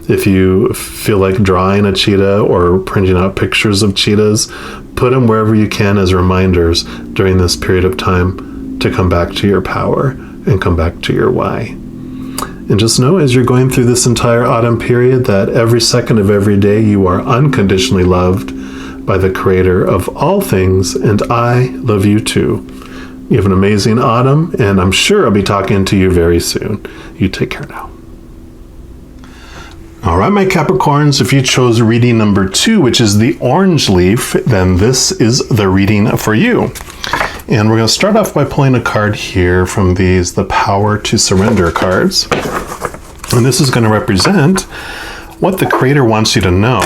Speaker 1: if you feel like drawing a cheetah or printing out pictures of cheetahs, put them wherever you can as reminders during this period of time to come back to your power and come back to your why. And just know, as you're going through this entire autumn period, that every second of every day you are unconditionally loved by the Creator of all things, and I love you too. You have an amazing autumn, and I'm sure I'll be talking to you very soon. You take care now. All right, my Capricorns, if you chose reading number 2, which is the orange leaf, then this is the reading for you. And we're going to start off by pulling a card here from the Power to Surrender cards. And this is going to represent what the Creator wants you to know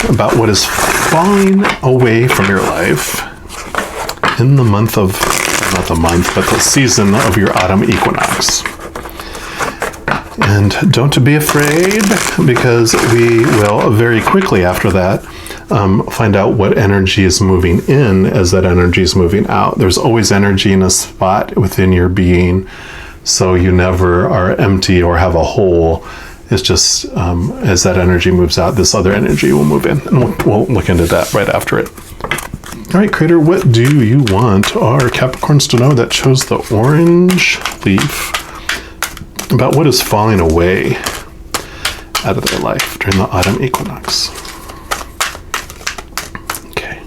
Speaker 1: about what is falling away from your life in the month of, not the month, but the season of your autumn equinox. And don't be afraid, because we will very quickly after that find out what energy is moving in as that energy is moving out. There's always energy in a spot within your being, so you never are empty or have a hole. It's just as that energy moves out, this other energy will move in. And we'll look into that right after it. All right, Creator, what do you want our Capricorns to know that chose the orange leaf about what is falling away out of their life during the autumn equinox? Okay.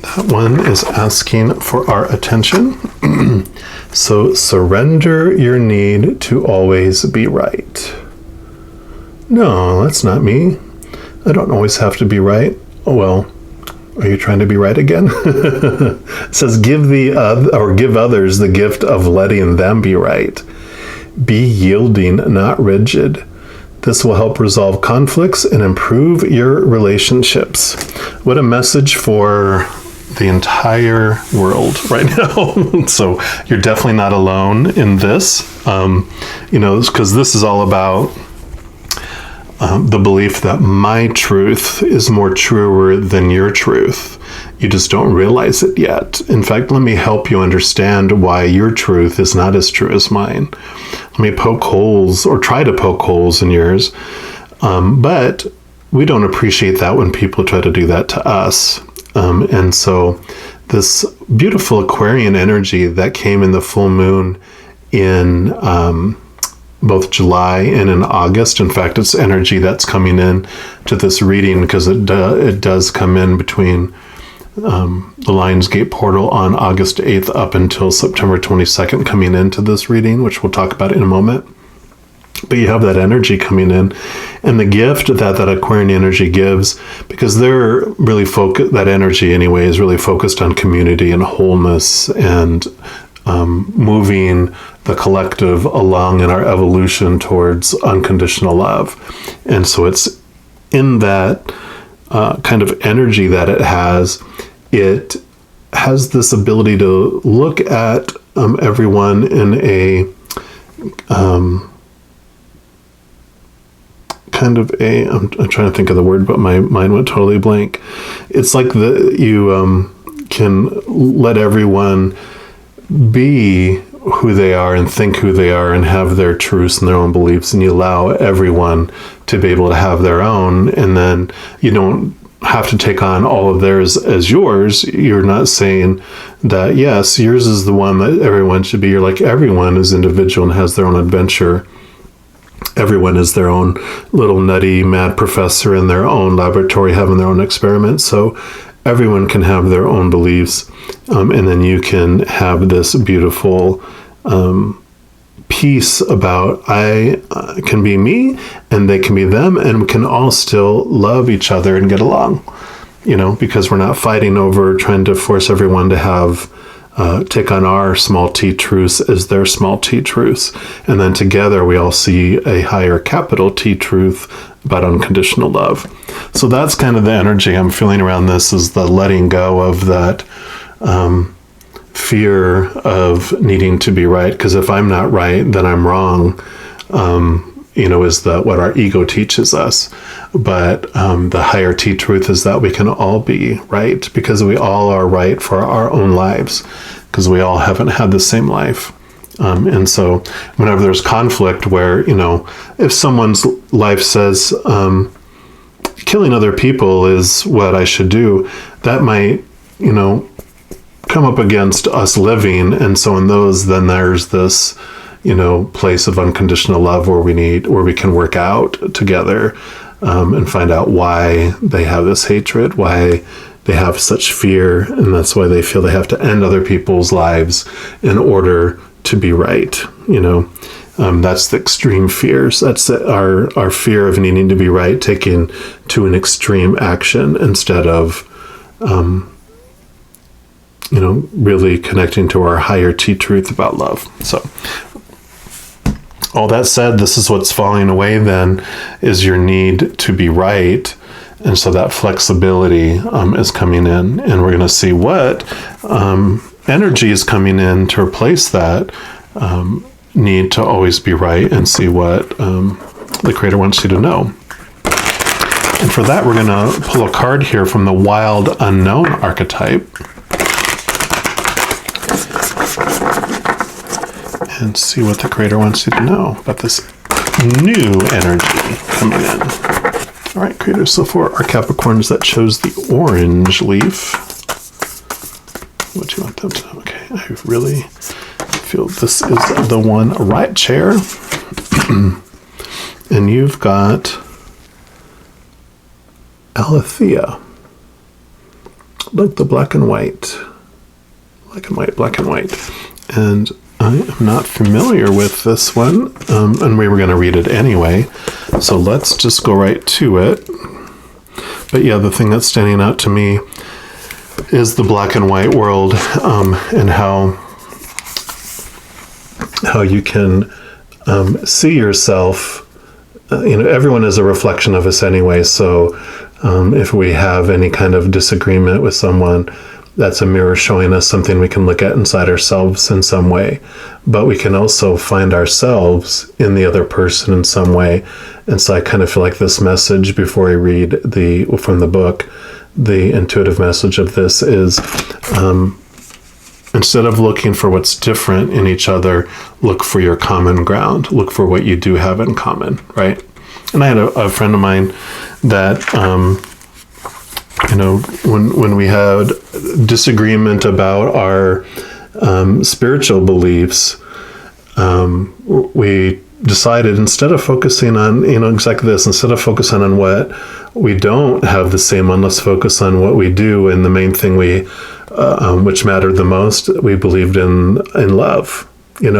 Speaker 1: That one is asking for our attention. So surrender your need to always be right. No, that's not me. I don't always have to be right. Oh, well, are you trying to be right again? It says, give others the gift of letting them be right. Be yielding, not rigid. This will help resolve conflicts and improve your relationships. What a message for the entire world right now. So you're definitely not alone in this, because this is all about the belief that my truth is more truer than your truth. You just don't realize it yet. In fact, let me help you understand why your truth is not as true as mine. Let me poke holes, or try to poke holes in yours. But we don't appreciate that when people try to do that to us. And so this beautiful Aquarian energy that came in the full moon in both July and in August. In fact, it's energy that's coming in to this reading because it does come in between the Lionsgate portal on August 8th up until September 22nd coming into this reading, which we'll talk about in a moment. But you have that energy coming in, and the gift that Aquarian energy gives, because they're really focused, that energy anyway is really focused on community and wholeness and moving the collective along in our evolution towards unconditional love. And so it's in that kind of energy that it has this ability to look at everyone in a I'm trying to think of the word, but my mind went totally blank. It's like you can let everyone be who they are and think who they are and have their truths and their own beliefs, and you allow everyone to be able to have their own, and then you don't have to take on all of theirs as yours. You're not saying that, yes, yours is the one that everyone should be. You're like, everyone is individual and has their own adventure. Everyone is their own little nutty mad professor in their own laboratory having their own experiments. So everyone can have their own beliefs. And then you can have this beautiful piece about I can be me and they can be them, and we can all still love each other and get along, because we're not fighting over trying to force everyone to have take on our small t truths as their small t truths. And then together we all see a higher capital T truth about unconditional love. So that's kind of the energy I'm feeling around this, is the letting go of that fear of needing to be right. Because if I'm not right, then I'm wrong, is what our ego teaches us. But the higher T truth is that we can all be right, because we all are right for our own lives, because we all haven't had the same life. And so whenever there's conflict where, if someone's life says killing other people is what I should do, that might, come up against us living. And so in those, then there's this, place of unconditional love where we can work out together and find out why they have this hatred, why they have such fear, and that's why they feel they have to end other people's lives in order to be right. That's the extreme fears. That's our fear of needing to be right, taken to an extreme action instead of, really connecting to our higher T truth about love. So all that said, this is what's falling away then, is your need to be right. And so that flexibility is coming in, and we're going to see what energy is coming in to replace that. need to always be right and see what the Creator wants you to know. And for that, we're going to pull a card here from the Wild Unknown archetype. And see what the Creator wants you to know about this new energy coming in. All right, Creator, so for our Capricorns that chose the orange leaf, what do you want them to know? Okay, I really feel this is the one right chair. And you've got Alethea. Look, the black and white. Black and white, black and white. And I am not familiar with this one, and we were going to read it anyway, so let's just go right to it. But yeah, the thing that's standing out to me is the black and white world, and how you can see yourself. Everyone is a reflection of us anyway, so if we have any kind of disagreement with someone, that's a mirror showing us something we can look at inside ourselves in some way. But we can also find ourselves in the other person in some way. And so I kind of feel like this message, before I read from the book, the intuitive message of this is, instead of looking for what's different in each other, look for your common ground. Look for what you do have in common, right? And I had a friend of mine that, when we had disagreement about our spiritual beliefs, we decided, instead of focusing on, exactly this, instead of focusing on what we don't have the same on, let's focus on what we do. And the main thing which mattered the most, we believed in love. We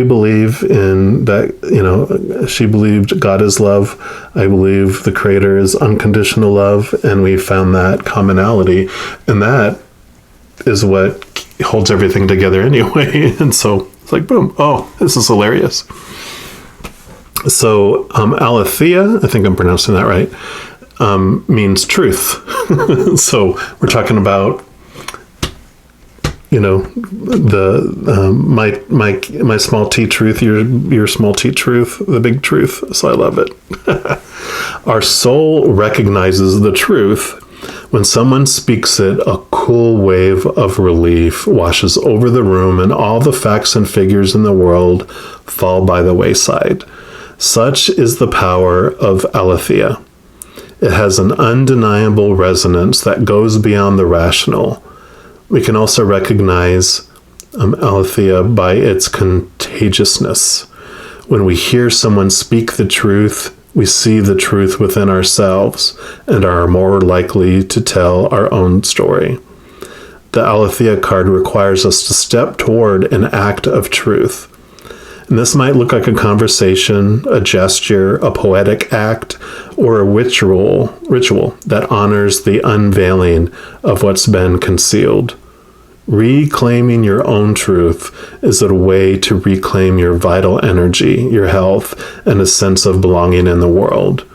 Speaker 1: believe in that, she believed God is love. I believe the Creator is unconditional love. And we found that commonality. And that is what holds everything together anyway. And so it's like, boom. Oh, this is hilarious. So Alethea, I think I'm pronouncing that right, means truth. So we're talking about, my small t truth, your small t truth, the big truth. So I love it. Our soul recognizes the truth. When someone speaks it, a cool wave of relief washes over the room, and all the facts and figures in the world fall by the wayside. Such is the power of Alethea. It has an undeniable resonance that goes beyond the rational. We can also recognize Alethea by its contagiousness. When we hear someone speak the truth, we see the truth within ourselves and are more likely to tell our own story. The Alethea card requires us to step toward an act of truth. And this might look like a conversation, a gesture, a poetic act, or a ritual that honors the unveiling of what's been concealed. Reclaiming your own truth is a way to reclaim your vital energy, your health, and a sense of belonging in the world.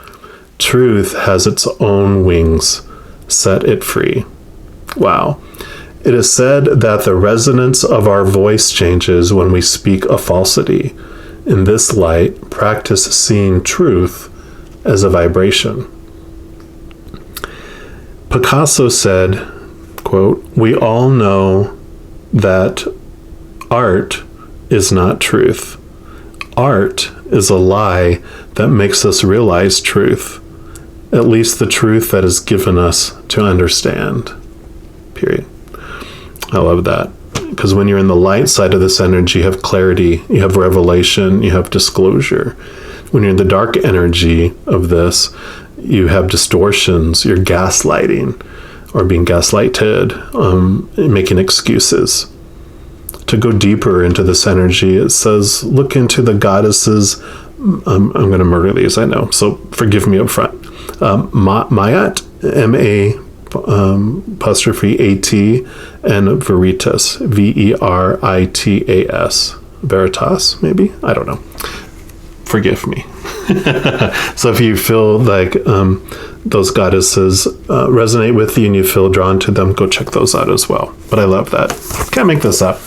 Speaker 1: Truth has its own wings. Set it free. Wow. It is said that the resonance of our voice changes when we speak a falsity. In this light, practice seeing truth as a vibration. Picasso said, quote, "We all know that art is not truth. Art is a lie that makes us realize truth, at least the truth that is given us to understand." Period. I love that. Because when you're in the light side of this energy, you have clarity, you have revelation, you have disclosure. When you're in the dark energy of this, you have distortions, you're gaslighting or being gaslighted, making excuses. To go deeper into this energy, it says, look into the goddesses. I'm going to murder these, I know, so forgive me up front. Mayat, M-A'-A-T, and Veritas, Veritas. Veritas, maybe? I don't know. Forgive me. So if you feel like those goddesses resonate with you and you feel drawn to them, go check those out as well. But I love that. Can't make this up.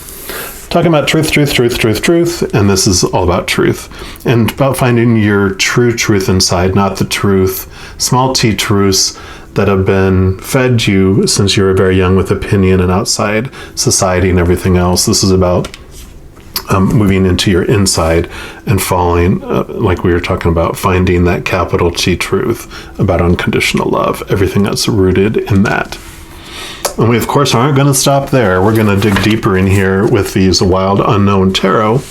Speaker 1: talking about truth, and this is all about truth, and about finding your true truth inside, not the truth, small t truths that have been fed you since you were very young with opinion and outside society and everything else. This is about moving into your inside and falling, like we were talking about, finding that capital T truth about unconditional love, everything that's rooted in that. And we, of course, aren't going to stop there. We're going to dig deeper in here with these Wild Unknown Tarot,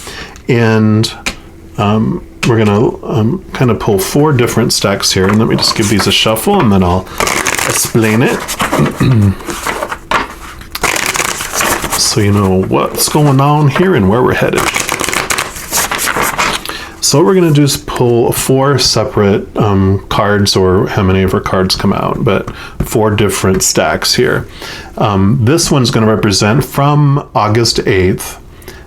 Speaker 1: and we're going to kind of pull 4 different stacks here. And let me just give these a shuffle, and then I'll explain it. So you know what's going on here and where we're headed. So what we're going to do is pull 4 separate cards, or how many of our cards come out, but 4 different stacks here. This one's going to represent from August 8th,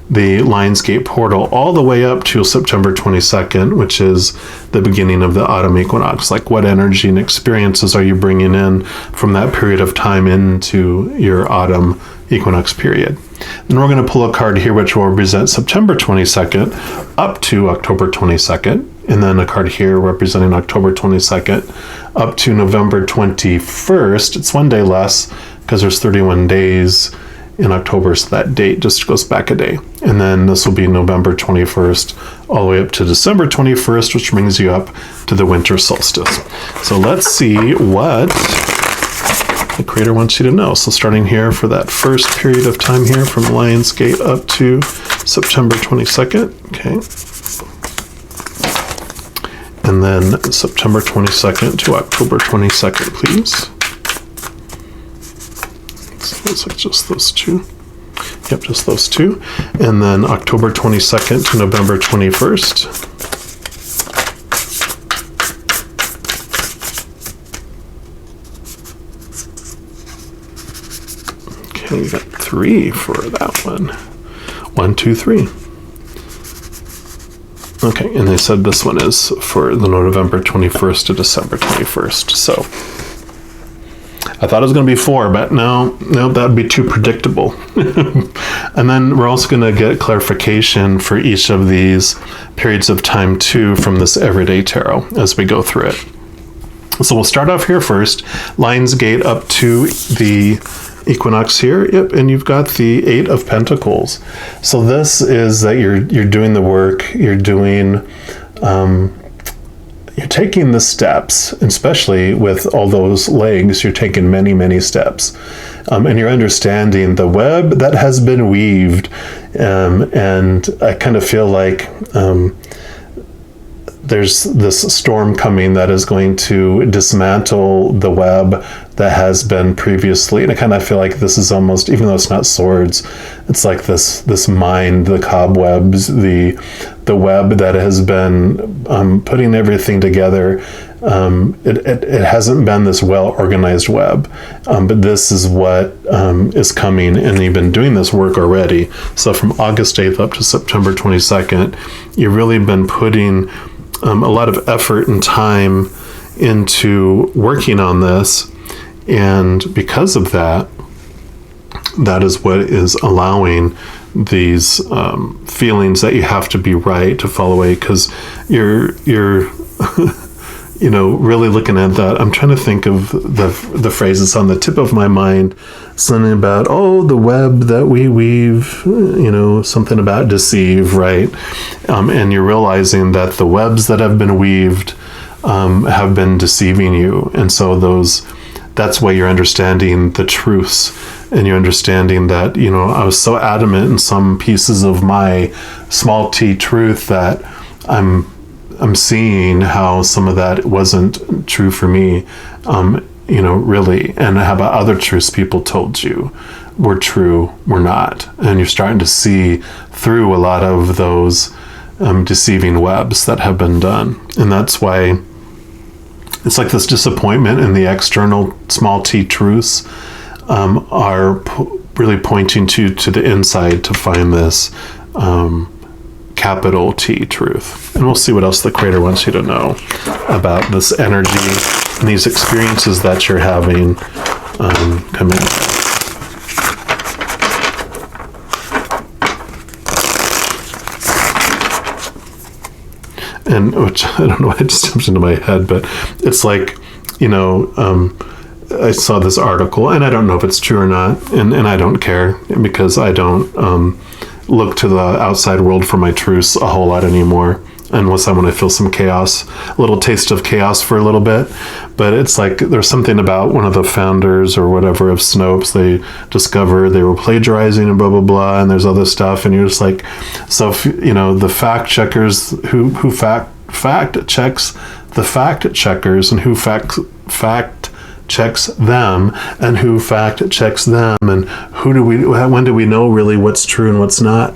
Speaker 1: the Lionsgate portal, all the way up to September 22nd, which is the beginning of the autumn equinox. Like, what energy and experiences are you bringing in from that period of time into your autumn equinox period? Then we're going to pull a card here which will represent September 22nd up to October 22nd, and then a card here representing October 22nd up to November 21st. It's 1 day less because there's 31 days in October, so that date just goes back a day. And then this will be November 21st all the way up to December 21st, which brings you up to the winter solstice. So let's see what the creator wants you to know. So starting here for that first period of time here from Lionsgate up to September 22nd. Okay. And then September 22nd to October 22nd, please. So it's like just those 2. Yep, just those 2. And then October 22nd to November 21st. Okay, we got 3 for that one. 1, 2, 3. Okay, and they said this one is for the November 21st to December 21st. So I thought it was going to be 4, but no, that would be too predictable. And then we're also going to get clarification for each of these periods of time too from this Everyday Tarot as we go through it. So we'll start off here first, Lionsgate up to the equinox here. Yep, and you've got the 8 of Pentacles. So this is that you're doing the work, you're doing you're taking the steps, especially with all those legs, you're taking many, many steps. And you're understanding the web that has been weaved. And I kind of feel like there's this storm coming that is going to dismantle the web that has been previously. And I kind of feel like this is almost, even though it's not swords, it's like this mind, the cobwebs, the web that has been putting everything together. It hasn't been this well-organized web, but this is what is coming, and you've been doing this work already. So from August 8th up to September 22nd, you've really been putting a lot of effort and time into working on this, and because of that, that is what is allowing these feelings that you have to be right to fall away, because you're you know, really looking at that. I'm trying to think of the phrases on the tip of my mind, something about, the web that we weave, you know, something about deceive, right? And you're realizing that the webs that have been weaved have been deceiving you. And so that's why you're understanding the truths, and you're understanding that, you know, I was so adamant in some pieces of my small t truth that I'm seeing how some of that wasn't true for me, you know, really. And how about other truths people told you were true, were not. And you're starting to see through a lot of those deceiving webs that have been done. And that's why it's like this disappointment in the external small t truths are really pointing to the inside to find this capital T truth. And we'll see what else the creator wants you to know about this energy and these experiences that you're having come in. and which I don't know why it just jumped into my head, but it's like, I saw this article, and I don't know if it's true or not, and I don't care, because I don't look to the outside world for my truths a whole lot anymore, unless I want to feel some chaos, a little taste of chaos for a little bit. But it's like there's something about one of the founders or whatever of Snopes. They discovered they were plagiarizing and blah blah blah, and there's other stuff, and you're just like, so if, the fact checkers who fact checks the fact checkers, and who fact checks them, and who fact checks them, and when do we know really what's true and what's not?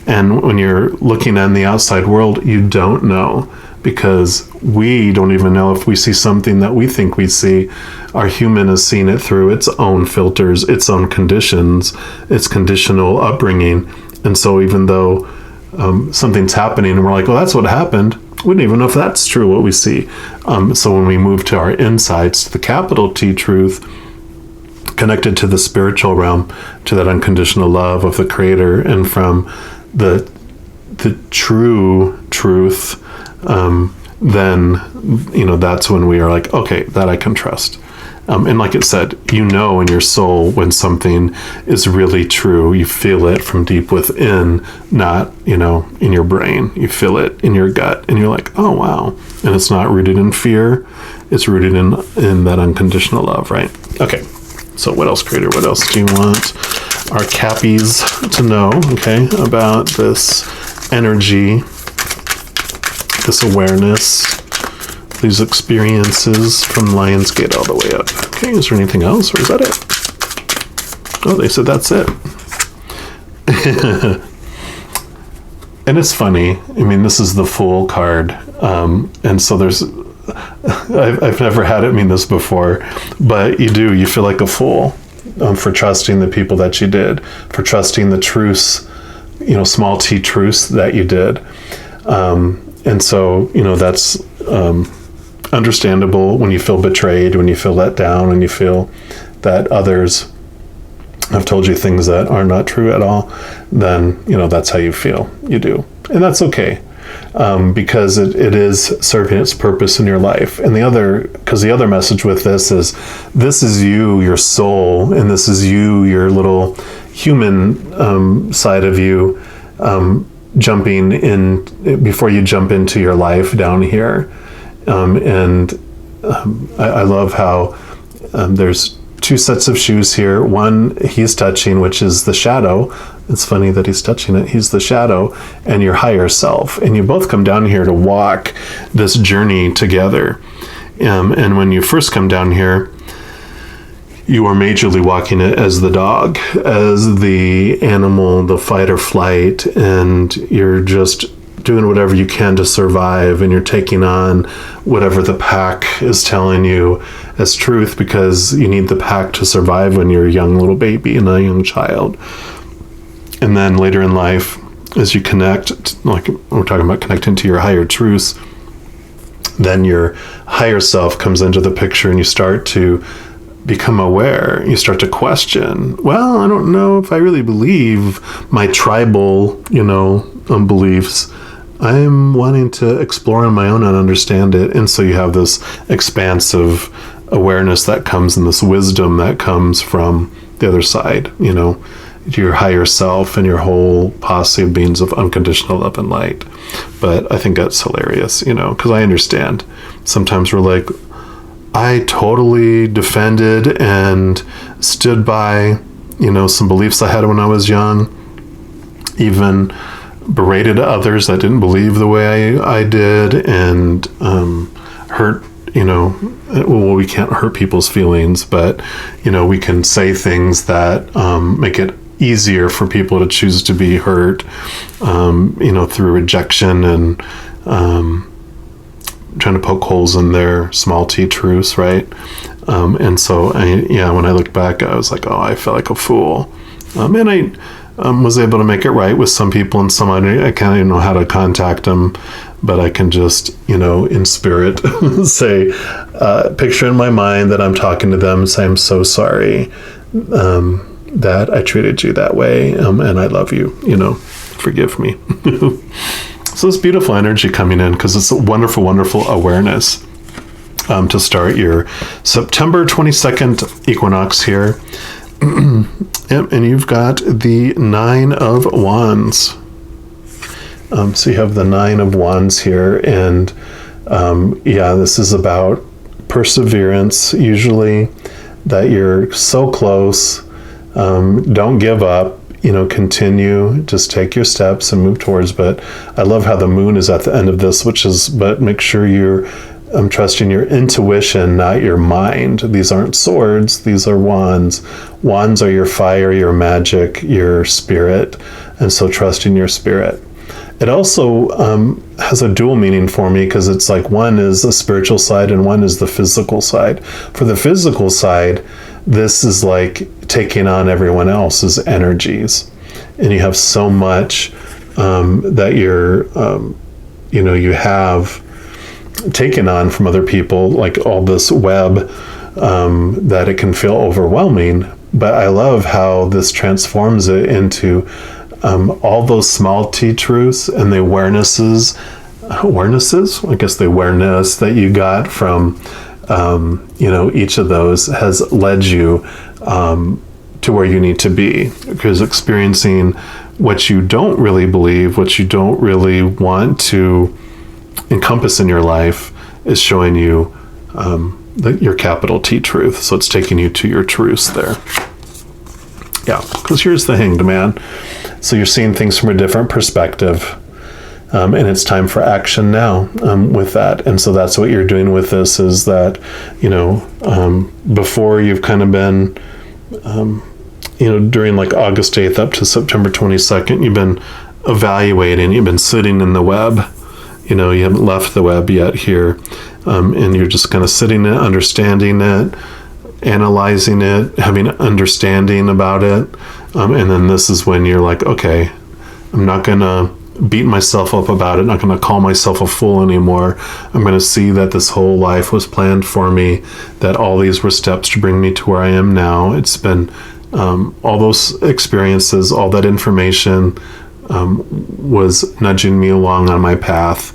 Speaker 1: And when you're looking in the outside world, you don't know, because we don't even know if we see something that we think we see. Our human is seeing it through its own filters, its own conditions, its conditional upbringing. And so even though something's happening and we're like, well, that's what happened, we don't even know if that's true what we see. So when we move to our insights, the capital T truth, connected to the spiritual realm, to that unconditional love of the Creator, and from the true truth, then that's when we are like, okay, that I can trust. And like it said, in your soul when something is really true. You feel it from deep within, not in your brain. You feel it in your gut, and you're like, oh wow. And it's not rooted in fear, it's rooted in that unconditional love, right? Okay, so what else, Creator? What else do you want our Cappies to know, okay, about this energy, this awareness, these experiences from Lionsgate all the way up? Okay, is there anything else, or is that it? Oh, they said that's it. And it's funny. I mean, this is the Fool card, and so there's. I've never had it mean this before, but you feel like a fool for trusting the people that you did, for trusting the truths, small t truths that you did, and so that's. Understandable when you feel betrayed, when you feel let down, when you feel that others have told you things that are not true at all, then that's how you feel. You do, and that's okay, because it is serving its purpose in your life. And the other message with this is you, your soul, and this is you, your little human side of you, jumping in before you jump into your life down here. I love how there's two sets of shoes here. One he's touching, which is the shadow. It's funny that he's touching it. He's the shadow, and your higher self. And you both come down here to walk this journey together. And when you first come down here, you are majorly walking it as the dog, as the animal, the fight or flight, and you're just doing whatever you can to survive, and you're taking on whatever the pack is telling you as truth, because you need the pack to survive when you're a young little baby and a young child. And then later in life, as you connect, like we're talking about connecting to your higher truths, then your higher self comes into the picture, and you start to become aware. You start to question, well, I don't know if I really believe my tribal, beliefs. I'm wanting to explore on my own and understand it. And so you have this expansive awareness that comes, and this wisdom that comes from the other side, your higher self and your whole posse of beings of unconditional love and light. But I think that's hilarious, because I understand. Sometimes we're like, I totally defended and stood by, some beliefs I had when I was young, even berated others that didn't believe the way I did, and hurt, well, we can't hurt people's feelings, but, we can say things that make it easier for people to choose to be hurt, through rejection and trying to poke holes in their small t truths, right? And so, when I look back, I was like, oh, I felt like a fool. And I was able to make it right with some people, and some I can't even know how to contact them, but I can just, in spirit, say, picture in my mind that I'm talking to them, say, I'm so sorry that I treated you that way, and I love you, forgive me. So this beautiful energy coming in because it's a wonderful, wonderful awareness to start your September 22nd equinox here. Yep, and you've got the 9 of Wands. So you have the 9 of Wands here, and this is about perseverance, usually, that you're so close. Don't give up, continue, just take your steps and move towards. But I love how the moon is at the end of this, but make sure you're trusting your intuition, not your mind. These aren't swords, these are wands. Wands are your fire, your magic, your spirit, and so trust in your spirit. It also has a dual meaning for me because it's like one is the spiritual side and one is the physical side. For the physical side, this is like taking on everyone else's energies. And you have so much that you have taken on from other people, like all this web, that it can feel overwhelming. But I love how this transforms it into all those small T truths and the awarenesses, I guess the awareness that you got from, each of those has led you to where you need to be. Because experiencing what you don't really believe, what you don't really want to encompass in your life is showing you your capital T truth. So it's taking you to your truths there. Yeah, because here's the Hanged Man. So you're seeing things from a different perspective. And it's time for action now with that. And so that's what you're doing with this is that, before you've kind of been, during like August 8th up to September 22nd, you've been evaluating, you've been sitting in the web. You haven't left the web yet here. And you're just kind of sitting it, understanding it, analyzing it, having understanding about it. And then this is when you're like, okay, I'm not going to beat myself up about it. Not going to call myself a fool anymore. I'm going to see that this whole life was planned for me, that all these were steps to bring me to where I am now. It's been all those experiences, all that information was nudging me along on my path.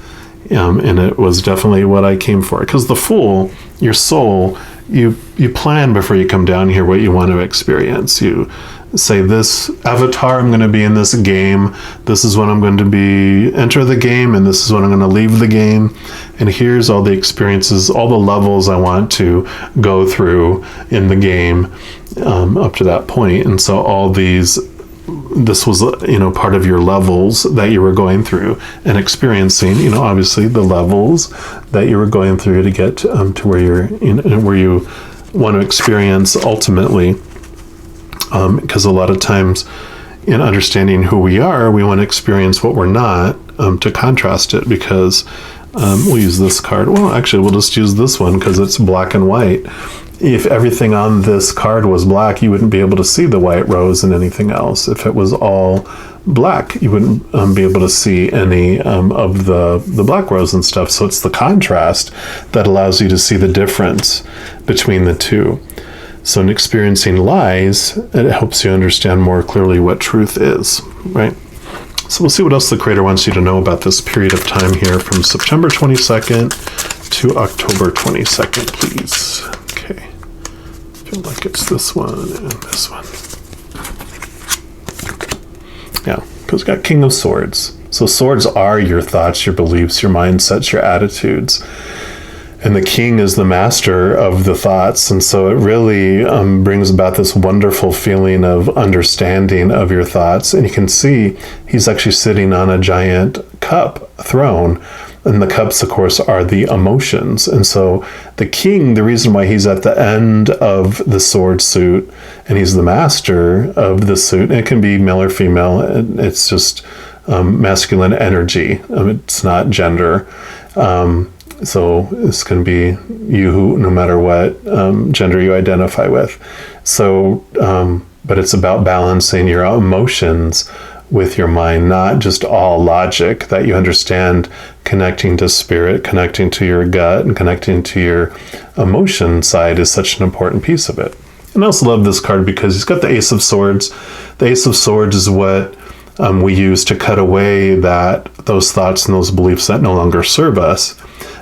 Speaker 1: And it was definitely what I came for. Because the Fool, your soul, you plan before you come down here what you want to experience. You say, this avatar, I'm going to be in this game. This is when I'm going to enter the game, and this is when I'm going to leave the game. And here's all the experiences, all the levels I want to go through in the game up to that point. And so this was, part of your levels that you were going through and experiencing, obviously the levels that you were going through to get to where where you want to experience ultimately. Because a lot of times in understanding who we are, we want to experience what we're not to contrast it, because we'll use this card. Well, actually, we'll just use this one because it's black and white. If everything on this card was black, you wouldn't be able to see the white rose and anything else. If it was all black, you wouldn't be able to see any of the black rose and stuff. So it's the contrast that allows you to see the difference between the two. So in experiencing lies, it helps you understand more clearly what truth is, right? So we'll see what else the Creator wants you to know about this period of time here from September 22nd to October 22nd, please. Okay. I feel like it's this one and this one. Yeah, because we've got King of Swords. So swords are your thoughts, your beliefs, your mindsets, your attitudes. And the king is the master of the thoughts. And so it really brings about this wonderful feeling of understanding of your thoughts. And you can see he's actually sitting on a giant cup throne. And the cups, of course, are the emotions. And so the king, the reason why he's at the end of the sword suit and he's the master of the suit, and it can be male or female. It's just masculine energy. It's not gender. So this can be you who, no matter what gender you identify with. So, but it's about balancing your emotions with your mind, not just all logic, that you understand connecting to spirit, connecting to your gut, and connecting to your emotion side is such an important piece of it. And I also love this card because he's got the Ace of Swords. The Ace of Swords is what we use to cut away those thoughts and those beliefs that no longer serve us.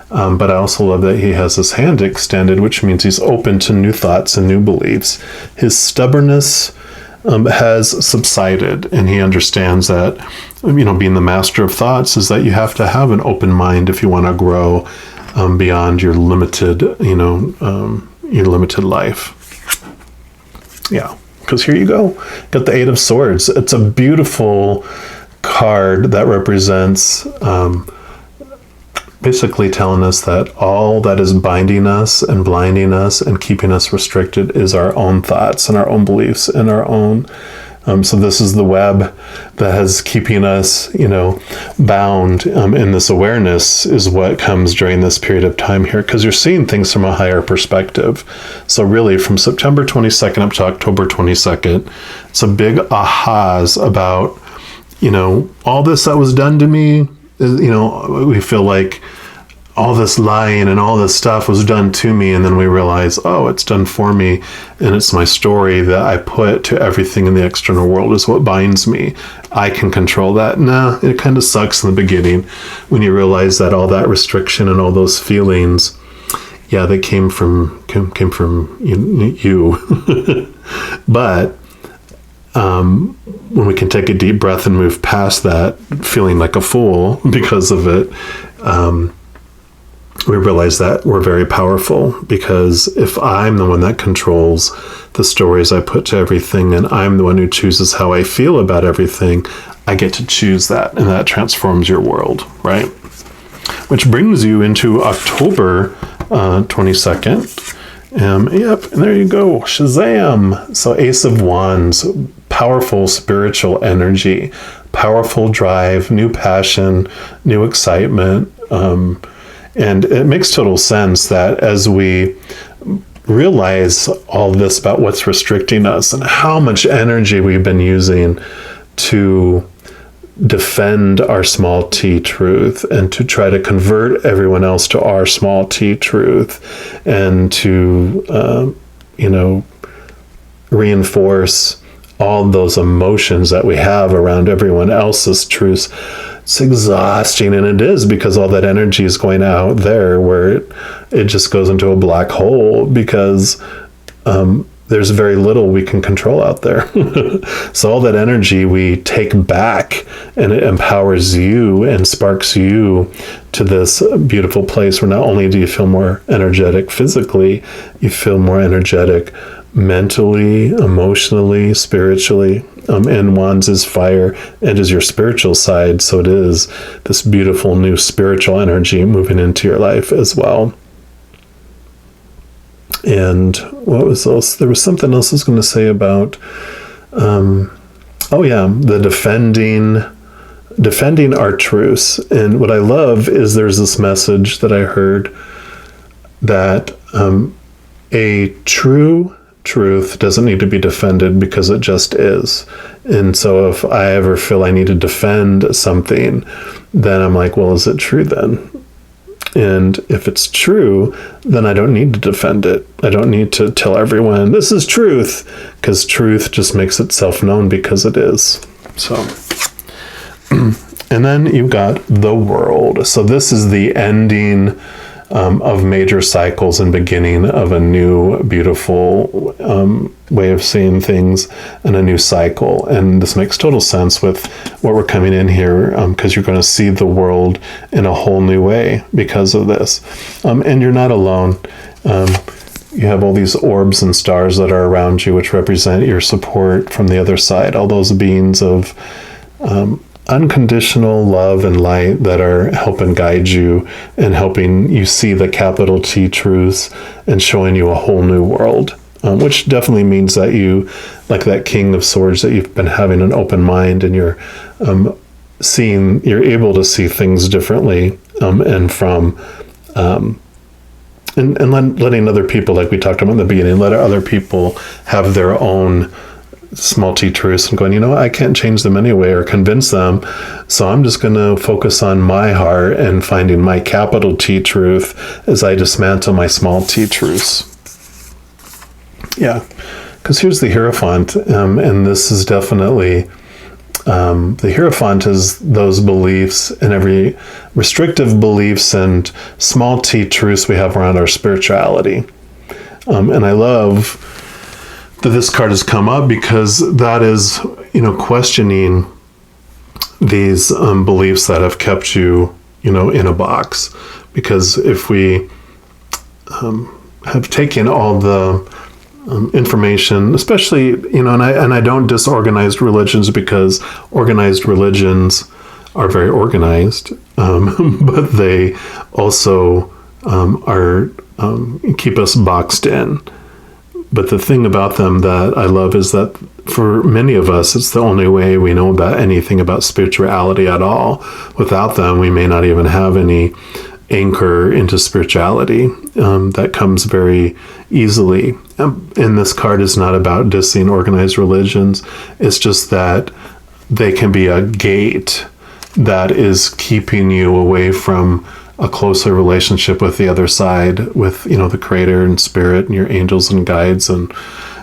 Speaker 1: But I also love that he has his hand extended, which means he's open to new thoughts and new beliefs. His stubbornness has subsided, and he understands that, being the master of thoughts is that you have to have an open mind if you want to grow beyond your limited, your limited life. Yeah, because here you go. Got the Eight of Swords. It's a beautiful card that represents basically telling us that all that is binding us and blinding us and keeping us restricted is our own thoughts and our own beliefs and our own. So this is the web that is keeping us, bound. And this awareness is what comes during this period of time here, because you're seeing things from a higher perspective. So really, from September 22nd up to October 22nd, it's a big ahas about, all this that was done to me. We feel like all this lying and all this stuff was done to me, and then we realize, oh, it's done for me, and it's my story that I put to everything in the external world is what binds me. I can control that. Nah, it kind of sucks in the beginning when you realize that all that restriction and all those feelings, they came from you. But when we can take a deep breath and move past that feeling like a fool because of it, we realize that we're very powerful, because if I'm the one that controls the stories I put to everything, and I'm the one who chooses how I feel about everything, I get to choose that, and that transforms your world, right? Which brings you into October 22nd. Yep, and there you go, Shazam! So Ace of Wands, powerful spiritual energy, powerful drive, new passion, new excitement, and it makes total sense that as we realize all this about what's restricting us and how much energy we've been using to defend our small t truth and to try to convert everyone else to our small t truth, and to reinforce all those emotions that we have around everyone else's truths. It's exhausting, and it is, because all that energy is going out there where it just goes into a black hole, because there's very little we can control out there. So all that energy we take back, and it empowers you and sparks you to this beautiful place where not only do you feel more energetic physically, you feel more energetic mentally, emotionally, spiritually. And Wands is fire and is your spiritual side. So it is this beautiful new spiritual energy moving into your life as well. And what was else? There was something else I was going to say about, the defending our truths. And what I love is there's this message that I heard that a true truth doesn't need to be defended because it just is. And so if I ever feel I need to defend something, then I'm like, well, is it true then? And if it's true, then I don't need to defend it. I don't need to tell everyone this is truth, because truth just makes itself known because it is. So, and then you've got the World. So this is the ending of major cycles and beginning of a new beautiful way of seeing things and a new cycle. And this makes total sense with what we're coming in here, because you're going to see the world in a whole new way because of this. And you're not alone. You have all these orbs and stars that are around you, which represent your support from the other side, all those beings of unconditional love and light that are helping guide you and helping you see the capital T truths and showing you a whole new world, which definitely means that you, like that King of Swords, that you've been having an open mind, and you're able to see things differently, and from and letting other people, like we talked about in the beginning, let other people have their own small t truths, and going, I can't change them anyway or convince them, so I'm just going to focus on my heart and finding my capital T truth as I dismantle my small t truths. Yeah, because here's the Hierophant, and this is definitely The Hierophant is those beliefs and every restrictive beliefs and small t truths we have around our spirituality. And I love that this card has come up because that is, questioning these beliefs that have kept you, in a box. Because if we have taken all the information, especially, and I don't diss organized religions, because organized religions are very organized, but they also are keep us boxed in. But the thing about them that I love is that for many of us, it's the only way we know about anything about spirituality at all. Without them, we may not even have any anchor into spirituality. That comes very easily. And this card is not about dissing organized religions. It's just that they can be a gate that is keeping you away from a closer relationship with the other side, with, the creator and spirit and your angels and guides and,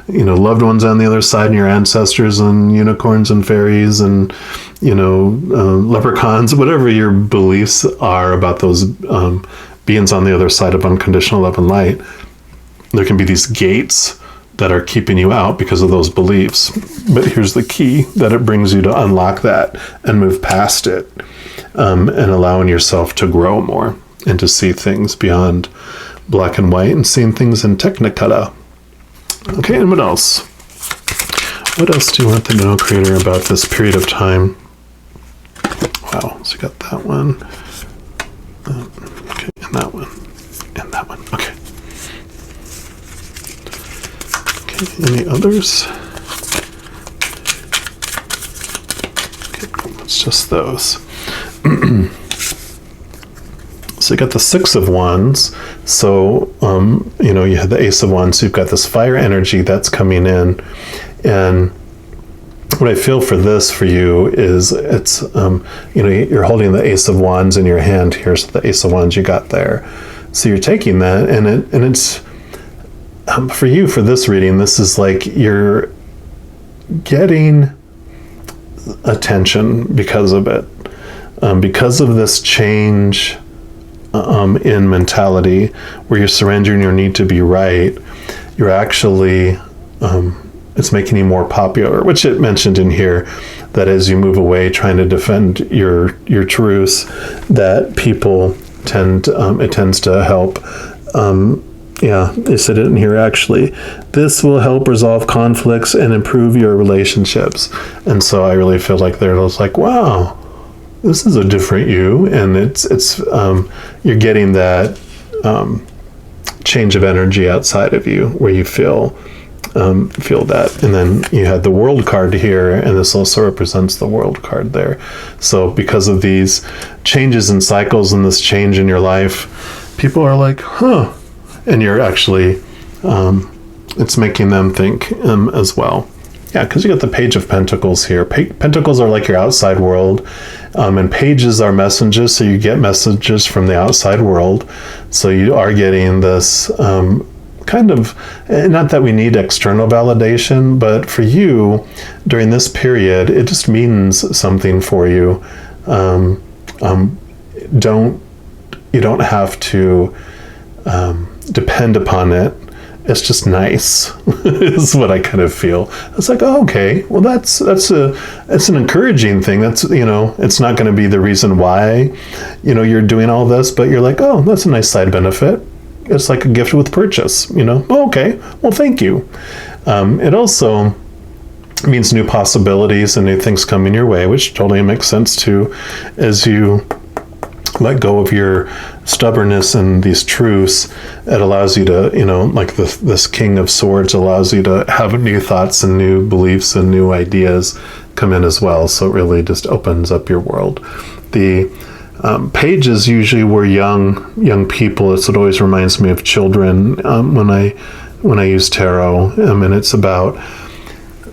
Speaker 1: loved ones on the other side and your ancestors and unicorns and fairies and, leprechauns, whatever your beliefs are about those beings on the other side of unconditional love and light. There can be these gates that are keeping you out because of those beliefs. But here's the key, that it brings you to unlock that and move past it, and allowing yourself to grow more and to see things beyond black and white and seeing things in technicolor. Okay, and what else? What else do you want the know, creator, about this period of time? Wow, so you got that one. Okay, and that one. And that one. Okay. Okay, any others? Okay, it's just those. So you got the Six of Wands. So, you had the Ace of Wands. So you've got this fire energy that's coming in. And what I feel for this for you is it's, you're holding the Ace of Wands in your hand here. So the Ace of Wands you got there. So you're taking that and it's, for you, for this reading, this is like you're getting attention because of it. Because of this change in mentality where you're surrendering your need to be right, you're actually, it's making you more popular, which it mentioned in here, that as you move away trying to defend your truths, that people it tends to help. They said it in here actually. This will help resolve conflicts and improve your relationships. And so I really feel like they're just like, wow, this is a different you, and it's you're getting that change of energy outside of you where you feel that. And then you had the World card here, and this also represents the World card there. So because of these changes and cycles and this change in your life, people are like, huh, and you're actually it's making them think as well. Yeah, because you got the Page of Pentacles here. Pentacles are like your outside world, and pages are messages, so you get messages from the outside world. So you are getting this kind of, not that we need external validation, but for you, during this period, it just means something for you. You don't have to depend upon it. It's just nice is what I kind of feel. It's like, oh, okay, well, that's an encouraging thing. That's, it's not going to be the reason why, you're doing all this, but you're like, oh, that's a nice side benefit. It's like a gift with purchase, Oh, okay, well, thank you. It also means new possibilities and new things coming your way, which totally makes sense too, as you let go of your stubbornness and these truths. It allows you to, like this King of Swords allows you to have new thoughts and new beliefs and new ideas come in as well. So it really just opens up your world. The pages usually were young people. It always reminds me of children when I use tarot. And it's about,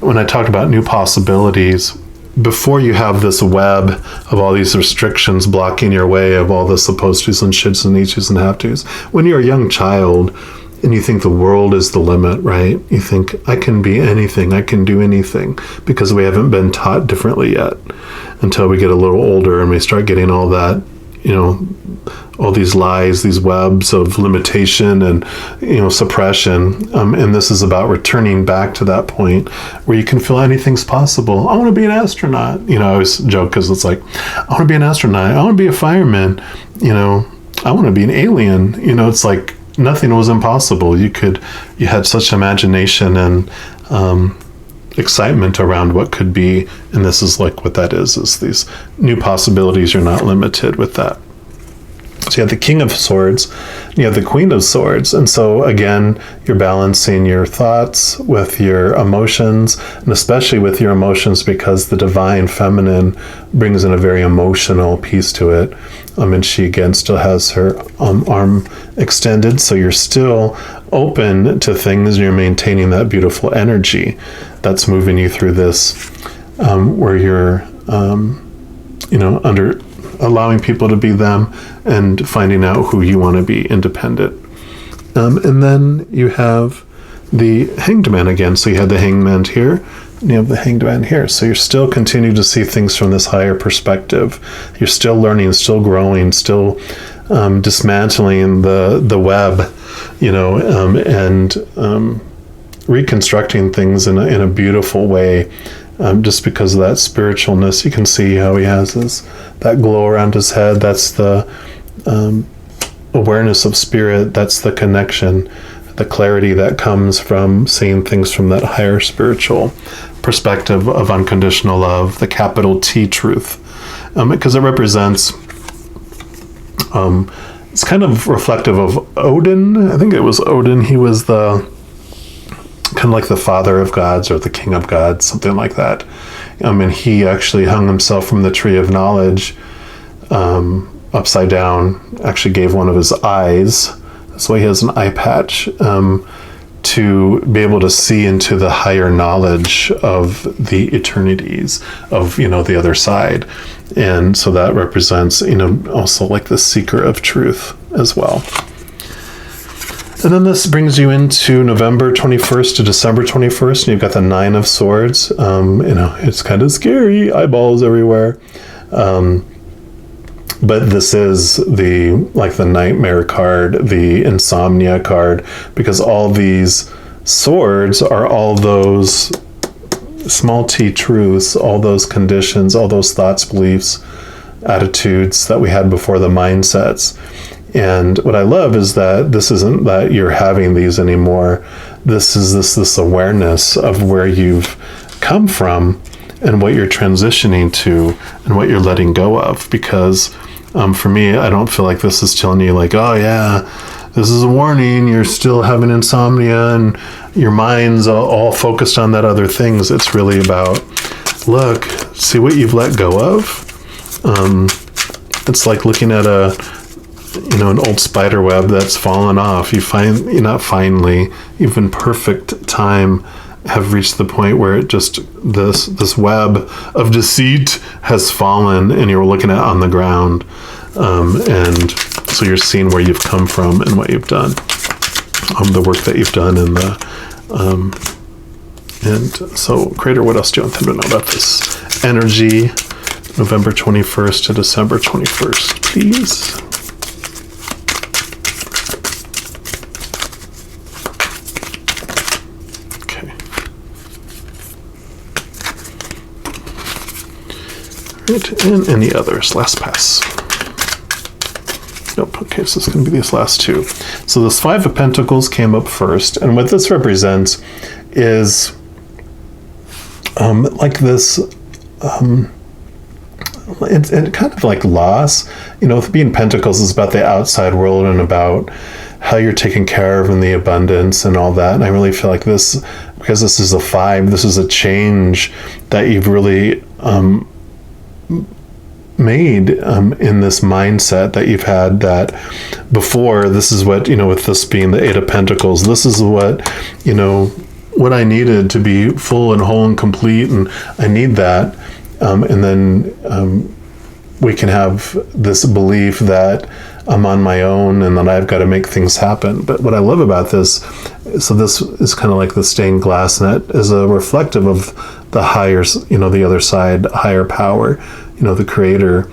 Speaker 1: when I talk about new possibilities, before you have this web of all these restrictions blocking your way of all the supposed tos and shoulds and needs tos and have tos, when you're a young child, and you think the world is the limit, right? You think, I can be anything, I can do anything, because we haven't been taught differently yet until we get a little older and we start getting all that, all these lies, these webs of limitation and, suppression. And this is about returning back to that point where you can feel anything's possible. I want to be an astronaut. I always joke because it's like, I want to be an astronaut. I want to be a fireman. I want to be an alien. It's like nothing was impossible. You had such imagination and excitement around what could be. And this is like what that is these new possibilities. You're not limited with that. So you have the King of Swords, you have the Queen of Swords. And so again, you're balancing your thoughts with your emotions, and especially with your emotions because the divine feminine brings in a very emotional piece to it. And she again still has her arm extended. So you're still open to things. You're maintaining that beautiful energy that's moving you through this, where you're, under allowing people to be them and finding out who you want to be independent. And then you have the Hanged Man again. So you had the Hanged Man here, and you have the Hanged Man here. So you're still continuing to see things from this higher perspective. You're still learning, still growing, still dismantling the web, and reconstructing things in a beautiful way. Just because of that spiritualness, you can see how he has that glow around his head. That's the awareness of spirit. That's the connection, the clarity that comes from seeing things from that higher spiritual perspective of unconditional love, the capital T truth, because it represents. It's kind of reflective of Odin. I think it was Odin. He was kind of like the father of gods or the king of gods, something like that. And he actually hung himself from the tree of knowledge upside down, actually gave one of his eyes. That's why he has an eye patch, to be able to see into the higher knowledge of the eternities of, the other side. And so that represents, also like the seeker of truth as well. And then this brings you into November 21st to December 21st, and you've got the Nine of Swords. It's kind of scary, eyeballs everywhere. But this is the nightmare card, the insomnia card, because all these swords are all those small t truths, all those conditions, all those thoughts, beliefs, attitudes that we had before, the mindsets. And what I love is that this isn't that you're having these anymore. This is this awareness of where you've come from and what you're transitioning to and what you're letting go of. Because for me, I don't feel like this is telling you like, oh yeah, this is a warning. You're still having insomnia and your mind's all focused on that other things. It's really about, look, see what you've let go of. It's like looking at an old spider web that's fallen off. You've in perfect time have reached the point where it just, this web of deceit has fallen and you're looking at it on the ground. And so you're seeing where you've come from and what you've done, the work that you've done and so Creator, what else do you want them to know about this energy, November 21st to December 21st, please? And any others? Last pass. Nope. Okay, so it's going to be these last two. So this Five of Pentacles came up first, and what this represents is like this. It's kind of like loss. Being Pentacles is about the outside world and about how you're taken care of and the abundance and all that. And I really feel like this, because this is a five, this is a change that you've really made in this mindset that you've had, that before, this is what, with this being the Eight of Pentacles, this is what, what I needed to be full and whole and complete, and I need that. And then we can have this belief that I'm on my own and that I've got to make things happen. But what I love about this, so this is kind of like the stained glass, and that is a reflective of the higher, the other side, higher power, the creator.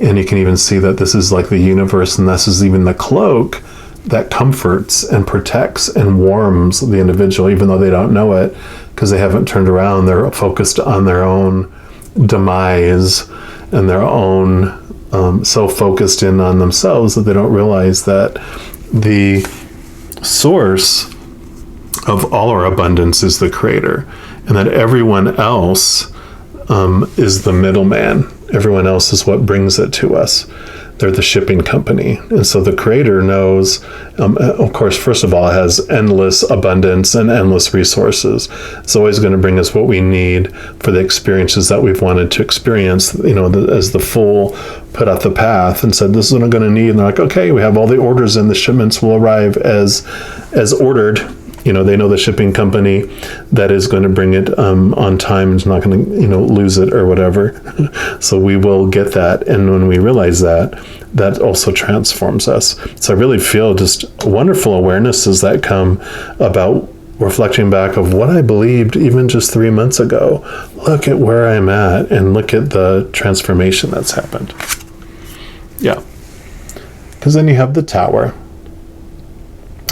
Speaker 1: And you can even see that this is like the universe, and this is even the cloak that comforts and protects and warms the individual, even though they don't know it, because they haven't turned around. They're focused on their own demise and their own so focused in on themselves that they don't realize that the source of all our abundance is the creator, and that everyone else is the middleman. Everyone else is what brings it to us. They're the shipping company. And so the creator knows, of course, first of all, it has endless abundance and endless resources. It's always going to bring us what we need for the experiences that we've wanted to experience, as the fool put out the path and said, this is what I'm going to need. And they're like, okay, we have all the orders in, the shipments will arrive as ordered. They know the shipping company that is going to bring it on time and is not going to, lose it or whatever. So we will get that. And when we realize that also transforms us. So I really feel just wonderful awarenesses that come about reflecting back of what I believed even just 3 months ago. Look at where I'm at and look at the transformation that's happened. Yeah. Because then you have the Tower.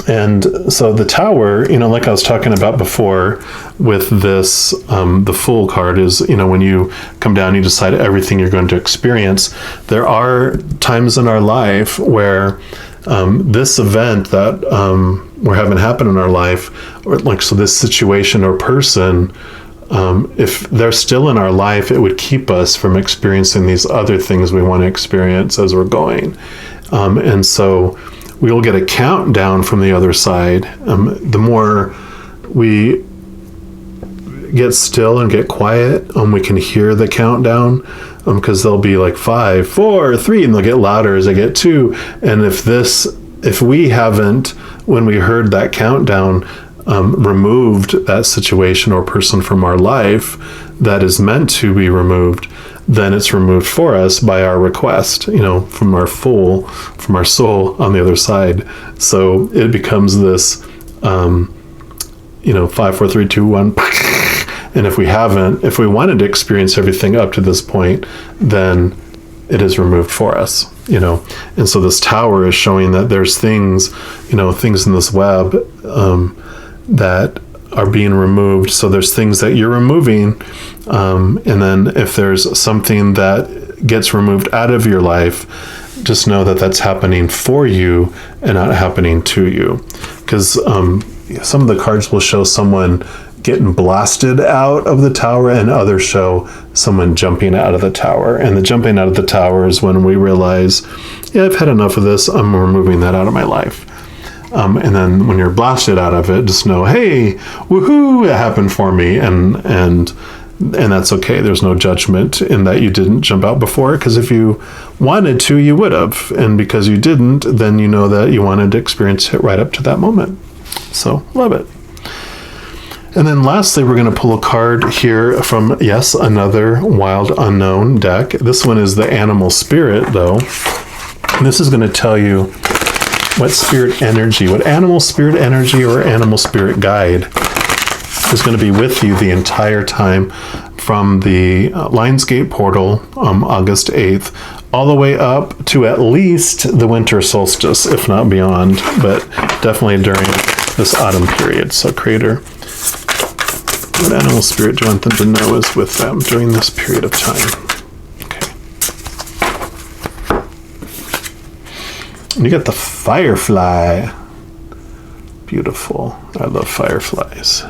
Speaker 1: And so the Tower, like I was talking about before with this, the Fool card is, when you come down, you decide everything you're going to experience. There are times in our life where this event that we're having happen in our life, or this situation or person, if they're still in our life, it would keep us from experiencing these other things we want to experience as we're going. And so we will get a countdown from the other side. The more we get still and get quiet, we can hear the countdown, because they'll be like 5, 4, 3, and they'll get louder as they get 2. And if we haven't, when we heard that countdown, removed that situation or person from our life that is meant to be removed, then it's removed for us by our request, from our from our soul on the other side. So it becomes this, 5, 4, 3, 2, 1. And if we wanted to experience everything up to this point, then it is removed for us, And so this Tower is showing that there's things in this web that are being removed. So there's things that you're removing, and then if there's something that gets removed out of your life, just know that that's happening for you and not happening to you. Because some of the cards will show someone getting blasted out of the Tower, and others show someone jumping out of the Tower. And the jumping out of the Tower is when we realize, I've had enough of this, I'm removing that out of my life. And then when you're blasted out of it, just know, hey, woohoo, it happened for me. And that's okay. There's no judgment in that you didn't jump out before, because if you wanted to, you would have. And because you didn't, then you know that you wanted to experience it right up to that moment. So love it. And then lastly, we're going to pull a card here from, yes, another Wild Unknown deck. This one is the Animal Spirit, though. And this is going to tell you what animal spirit energy or animal spirit guide is going to be with you the entire time from the Lionsgate portal, August 8th, all the way up to at least the winter solstice, if not beyond, but definitely during this autumn period. So creator, what animal spirit do you want them to know is with them during this period of time? And you got the firefly. Beautiful. I love fireflies.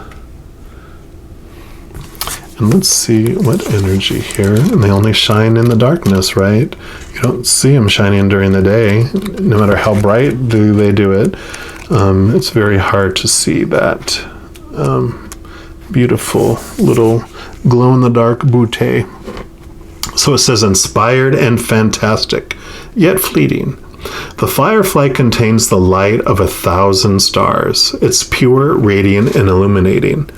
Speaker 1: And let's see what energy here. And they only shine in the darkness, right? You don't see them shining during the day. No matter how bright they do it, it's very hard to see that beautiful little glow-in-the-dark bouquet. So it says, inspired and fantastic, yet fleeting. The firefly contains the light of 1,000 stars. It's pure, radiant, and illuminating.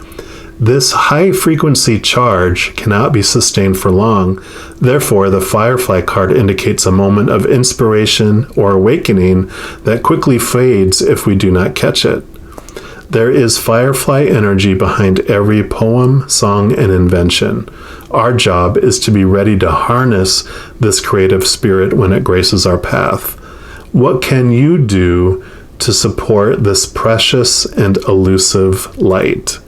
Speaker 1: This high-frequency charge cannot be sustained for long. Therefore, the Firefly card indicates a moment of inspiration or awakening that quickly fades if we do not catch it. There is Firefly energy behind every poem, song, and invention. Our job is to be ready to harness this creative spirit when it graces our path. What can you do to support this precious and elusive light?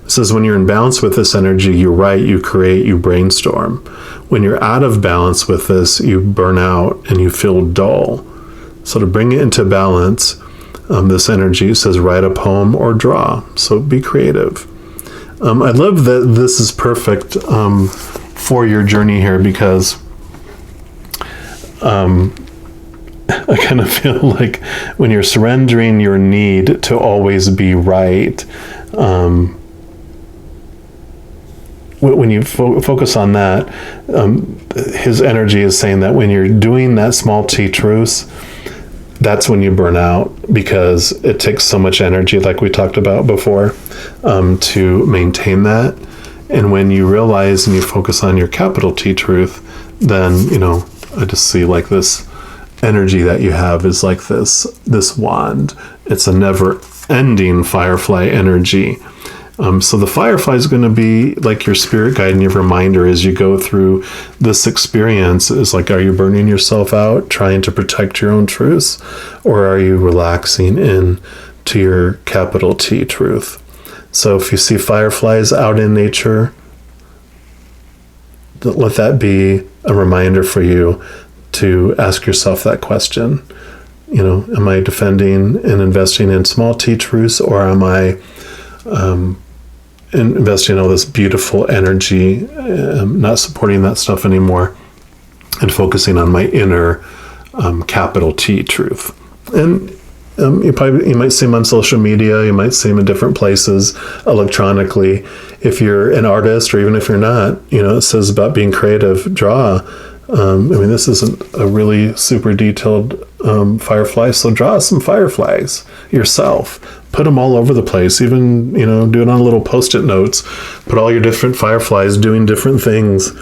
Speaker 1: It says when you're in balance with this energy, you write, you create, you brainstorm. When you're out of balance with this, you burn out and you feel dull. So to bring it into balance, this energy says write a poem or draw. So be creative. I love that this is perfect for your journey here, because I kind of feel like when you're surrendering your need to always be right, when you focus on that, his energy is saying that when you're doing that small T truths, that's when you burn out, because it takes so much energy, like we talked about before, to maintain that. And when you realize and you focus on your capital T truth, then, I just see like this energy that you have is like this wand. It's a never ending Firefly energy. So the Firefly is going to be like your spirit guide and your reminder as you go through this experience. Is like, are you burning yourself out trying to protect your own truths, or are you relaxing in to your capital T truth? So if you see fireflies out in nature, let that be a reminder for you to ask yourself that question. Am I defending and investing in small T truths, or am I investing in all this beautiful energy, not supporting that stuff anymore, and focusing on my inner capital T truth? And you might see them on social media, you might see them in different places electronically. If you're an artist, or even if you're not, it says about being creative, draw. This isn't a really super detailed firefly, so draw some fireflies yourself. Put them all over the place, even, do it on little Post-it notes. Put all your different fireflies doing different things.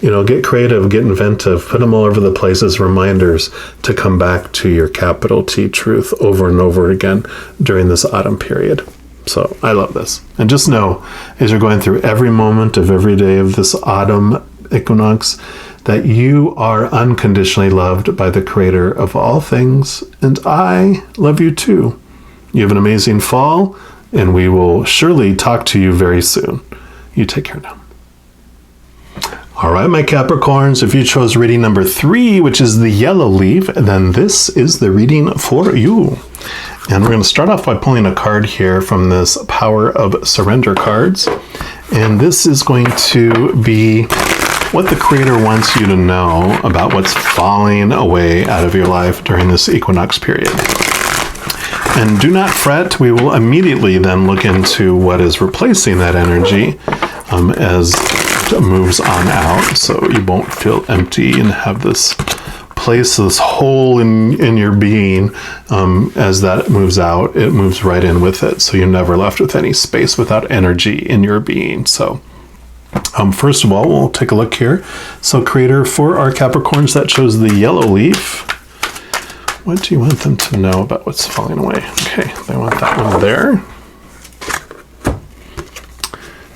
Speaker 1: Get creative, get inventive. Put them all over the place as reminders to come back to your capital T truth over and over again during this autumn period. So I love this. And just know, as you're going through every moment of every day of this autumn equinox, that you are unconditionally loved by the Creator of all things, and I love you too. You have an amazing fall, and we will surely talk to you very soon. You take care now. All right, my Capricorns, if you chose reading number 3, which is the yellow leaf, then this is the reading for you. And we're going to start off by pulling a card here from this Power of Surrender cards. And this is going to be what the Creator wants you to know about what's falling away out of your life during this equinox period. And do not fret, we will immediately then look into what is replacing that energy as it moves on out, so you won't feel empty and have this place, this hole in your being. As that moves out, it moves right in with it, so you're never left with any space without energy in your being. So first of all, we'll take a look here. So Creator, for our Capricorns that chose the yellow leaf, what do you want them to know about what's falling away? Okay, they want that one there.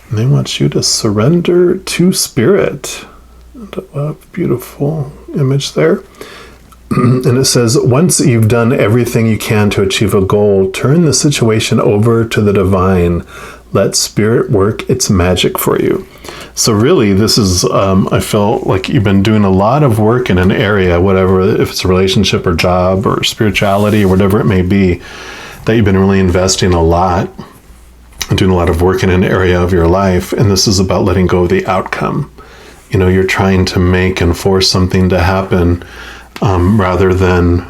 Speaker 1: And they want you to surrender to Spirit. A beautiful image there. And it says, once you've done everything you can to achieve a goal, turn the situation over to the divine. Let Spirit work its magic for you. So really, this is, I feel like you've been doing a lot of work in an area, whatever, if it's a relationship or job or spirituality or whatever it may be, that you've been really investing a lot and doing a lot of work in an area of your life. And this is about letting go of the outcome. You're trying to make and force something to happen rather than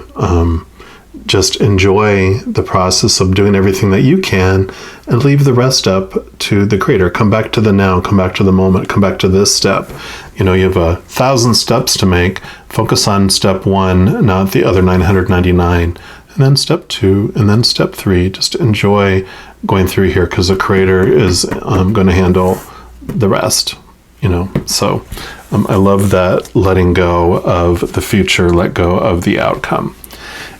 Speaker 1: just enjoy the process of doing everything that you can and leave the rest up to the Creator. Come back to the now, come back to the moment, come back to this step. You have 1,000 steps to make. Focus on step 1, not the other 999, and then step 2, and then step 3. Just enjoy going through here because the Creator is going to handle the rest, So I love that letting go of the future, let go of the outcome.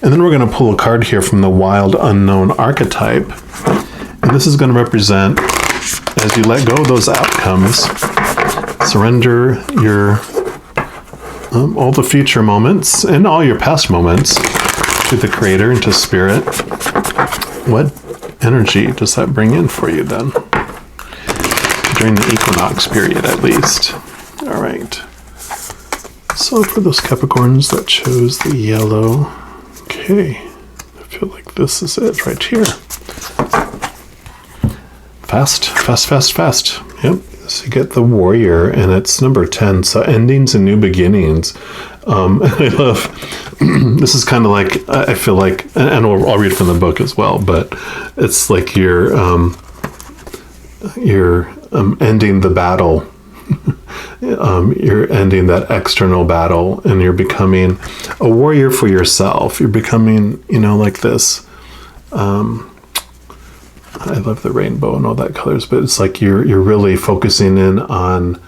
Speaker 1: And then we're going to pull a card here from the Wild Unknown archetype. And this is going to represent, as you let go of those outcomes, surrender your all the future moments and all your past moments to the Creator and to Spirit. What energy does that bring in for you then? During the equinox period, at least. All right. So for those Capricorns that chose the yellow, okay, I feel like this is it right here. Fast. Yep. So you get the Warrior, and it's number 10. So endings and new beginnings. I love, this is kind of like, I feel like, and I'll read from the book as well, but it's like you're ending the battle. You're ending that external battle, and you're becoming a warrior for yourself. You're becoming, like this. I love the rainbow and all that colors, but it's like you're really focusing in on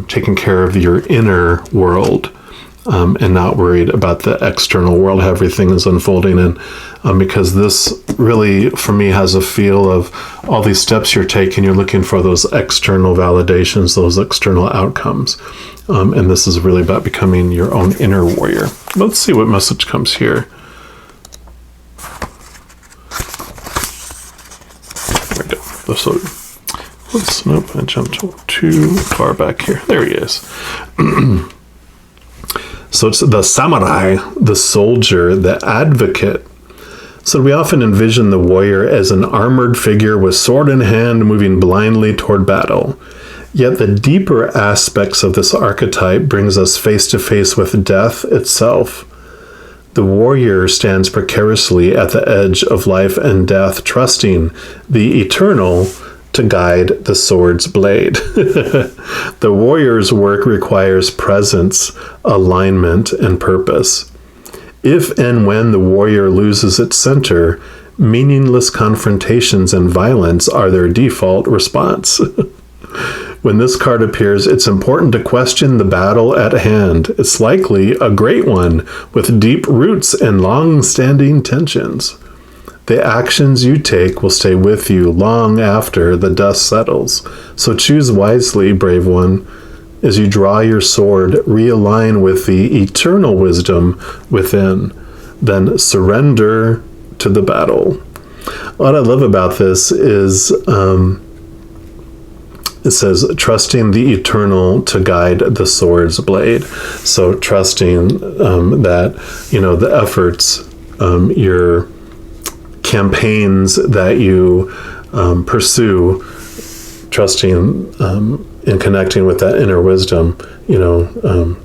Speaker 1: taking care of your inner world, and not worried about the external world, how everything is unfolding. And because this really, for me, has a feel of all these steps you're taking, you're looking for those external validations, those external outcomes. And this is really about becoming your own inner warrior. Let's see what message comes here. There we go. So, oops, nope, I jumped too far back here. There he is. So it's the samurai, the soldier, the advocate. So we often envision the warrior as an armored figure with sword in hand moving blindly toward battle. Yet the deeper aspects of this archetype brings us face to face with death itself. The warrior stands precariously at the edge of life and death, trusting the eternal to guide the sword's blade. The warrior's work requires presence, alignment, and purpose. If and when the warrior loses its center, meaningless confrontations and violence are their default response. When this card appears, it's important to question the battle at hand. It's likely a great one with deep roots and long-standing tensions. The actions you take will stay with you long after the dust settles. So choose wisely, brave one. As you draw your sword, realign with the eternal wisdom within. Then surrender to the battle. What I love about this is it says, trusting the eternal to guide the sword's blade. So trusting that, the efforts, your campaigns that you pursue, trusting in connecting with that inner wisdom,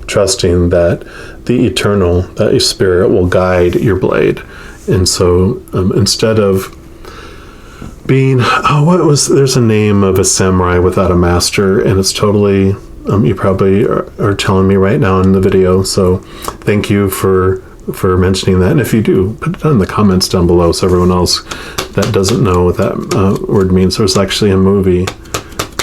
Speaker 1: trusting that the eternal, that your spirit will guide your blade. And so instead of being, there's a name of a samurai without a master, and it's totally, you probably are telling me right now in the video, so thank you for mentioning that. And if you do, put it down in the comments down below so everyone else that doesn't know what that word means. There's actually a movie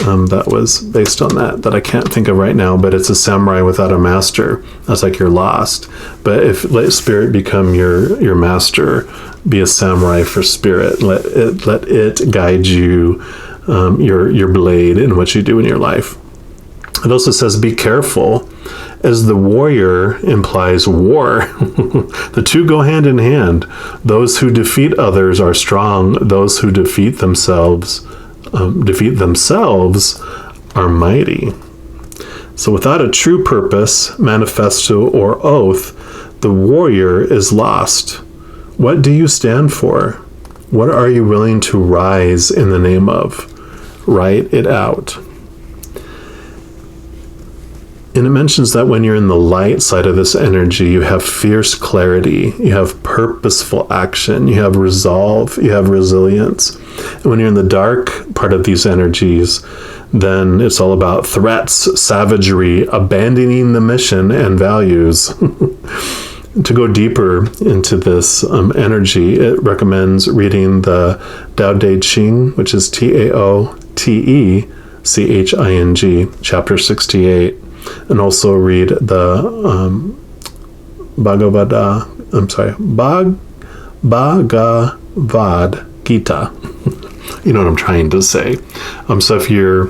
Speaker 1: that was based on that I can't think of right now, but it's a samurai without a master. That's like you're lost. But if let spirit become your master, be a samurai for spirit. Let it guide you, your blade in what you do in your life. It also says, be careful, as the warrior implies war. The two go hand in hand. Those who defeat others are strong. Those who defeat themselves are mighty. So without a true purpose, manifesto, or oath, the warrior is lost. What do you stand for? What are you willing to rise in the name of? Write it out. And it mentions that when you're in the light side of this energy, you have fierce clarity, you have purposeful action, you have resolve, you have resilience. And when you're in the dark part of these energies, then it's all about threats, savagery, abandoning the mission and values. to go deeper into this energy, it recommends reading the Tao Te Ching, which is Taoteching, chapter 68, and also read the Bhagavad Gita. You know what I'm trying to say. So if you're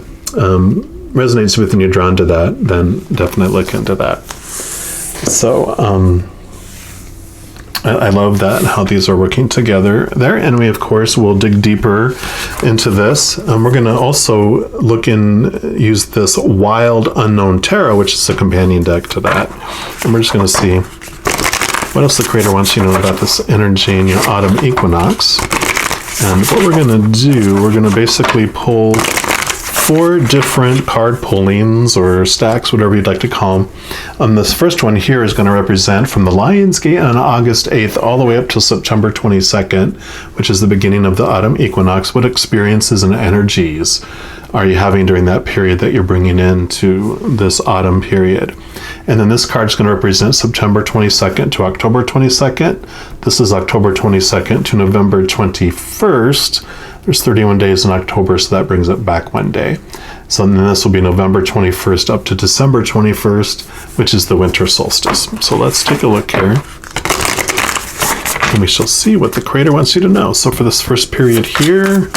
Speaker 1: resonates with and you're drawn to that, then definitely look into that. So I love that, how these are working together there. And we, of course, will dig deeper into this. We're going to also use this Wild Unknown Tarot, which is a companion deck to that. And we're just going to see what else the Creator wants you to know about this energy in your autumn equinox. And what we're going to do, we're going to basically pull 4 different card pullings or stacks, whatever you'd like to call them. This first one here is going to represent from the Lion's Gate on August 8th all the way up to September 22nd, which is the beginning of the autumn equinox. What experiences and energies are you having during that period that you're bringing into this autumn period? And then this card is going to represent September 22nd to October 22nd. This is October 22nd to November 21st. There's 31 days in October, so that brings it back one day. So then this will be November 21st up to December 21st, which is the winter solstice. So let's take a look here. And we shall see what the Creator wants you to know. So for this first period here,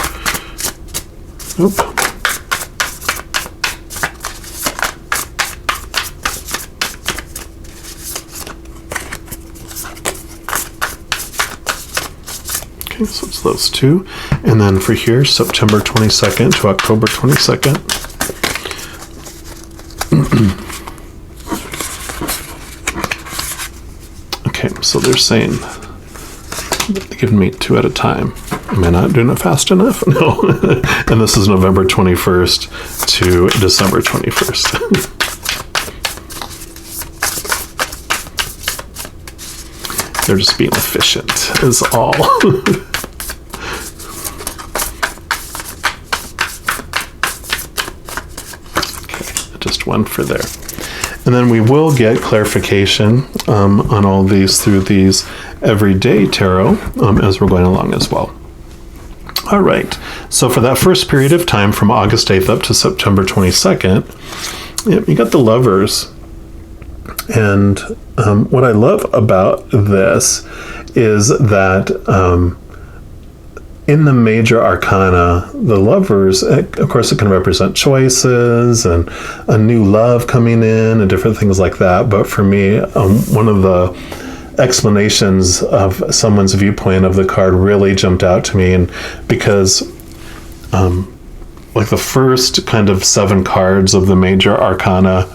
Speaker 1: okay, so it's those two. And then for here, September 22nd to October 22nd. Okay, so they're saying, they're giving me 2 at a time. Am I not doing it fast enough? No. And this is November 21st to December 21st. They're just being efficient, is all. Okay, just one for there. And then we will get clarification on all these through these everyday tarot as we're going along as well. All right, so for that first period of time from August 8th up to September 22nd, you got the Lovers. And what I love about this is that in the major arcana, the Lovers, of course, it can represent choices and a new love coming in and different things like that. But for me, one of the explanations of someone's viewpoint of the card really jumped out to me, and because like the first kind of 7 cards of the major arcana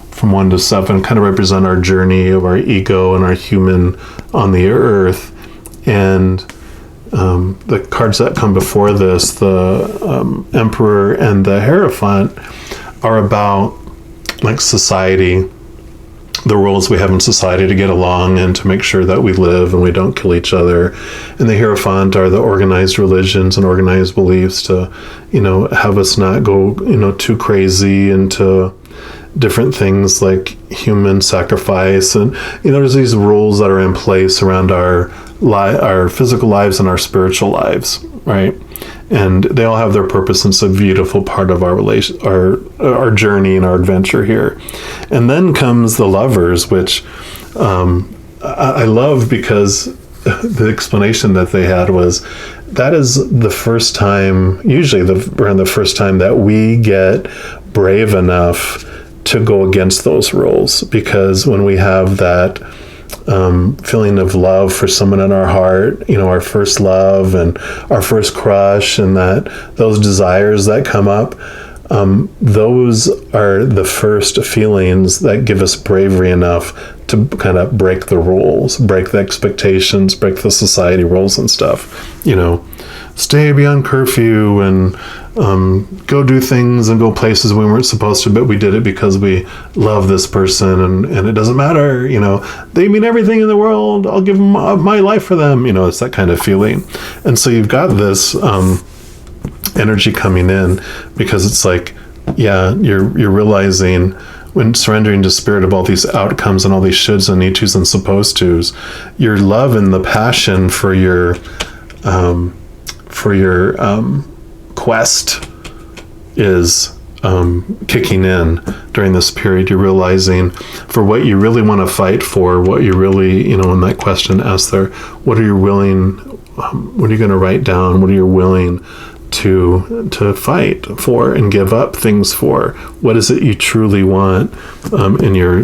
Speaker 1: from 1 to 7 kind of represent our journey of our ego and our human on the earth. And the cards that come before this, the Emperor and the Hierophant, are about like society, the rules we have in society to get along and to make sure that we live and we don't kill each other. And the Hierophant are the organized religions and organized beliefs to, have us not go, too crazy into different things like human sacrifice. And there's these rules that are in place around our physical lives and our spiritual lives, right? And they all have their purpose, and it's a beautiful part of our journey and our adventure here. And then comes the Lovers, which I love, because the explanation that they had was that is the first time, usually around the first time that we get brave enough to go against those rules. Because when we have that feeling of love for someone in our heart, our first love and our first crush, and those desires that come up, those are the first feelings that give us bravery enough to kind of break the rules, break the expectations, break the society rules and stuff. Stay beyond curfew and go do things and go places we weren't supposed to, but we did it because we love this person, and it doesn't matter, they mean everything in the world, I'll give them my life for them, it's that kind of feeling. And so you've got this energy coming in, because it's like, yeah, you're realizing when surrendering to spirit of all these outcomes and all these shoulds and need tos and supposed tos, your love and the passion for your quest is kicking in during this period. You're realizing for what you really want to fight for, what you really, in that question asked there, what are you willing, what are you going to write down? What are you willing to fight for and give up things for? What is it you truly want? And you're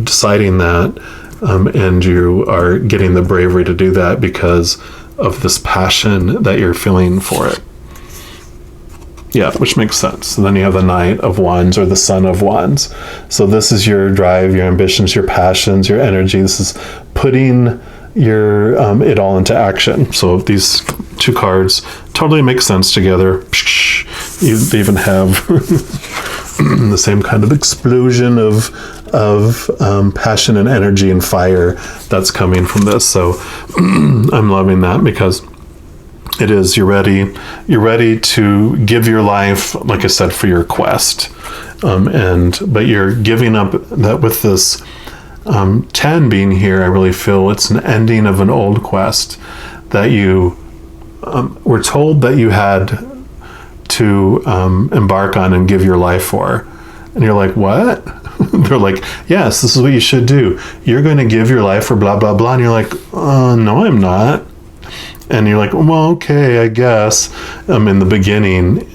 Speaker 1: deciding that, and you are getting the bravery to do that because of this passion that you're feeling for it. Yeah, which makes sense. And then you have the Knight of Wands or the Son of Wands. So this is your drive, your ambitions, your passions, your energy. This is putting your it all into action. So these two cards totally make sense together. They even have the same kind of explosion of passion and energy and fire that's coming from this. So I'm loving that because it is, you're ready to give your life, like I said, for your quest. But you're giving up that with this 10 being here. I really feel it's an ending of an old quest that you were told that you had to embark on and give your life for. And you're like, what? They're like, yes, this is what you should do. You're going to give your life for blah, blah, blah. And you're like, no, I'm not. And you're like, well, okay, I guess I'm in the beginning.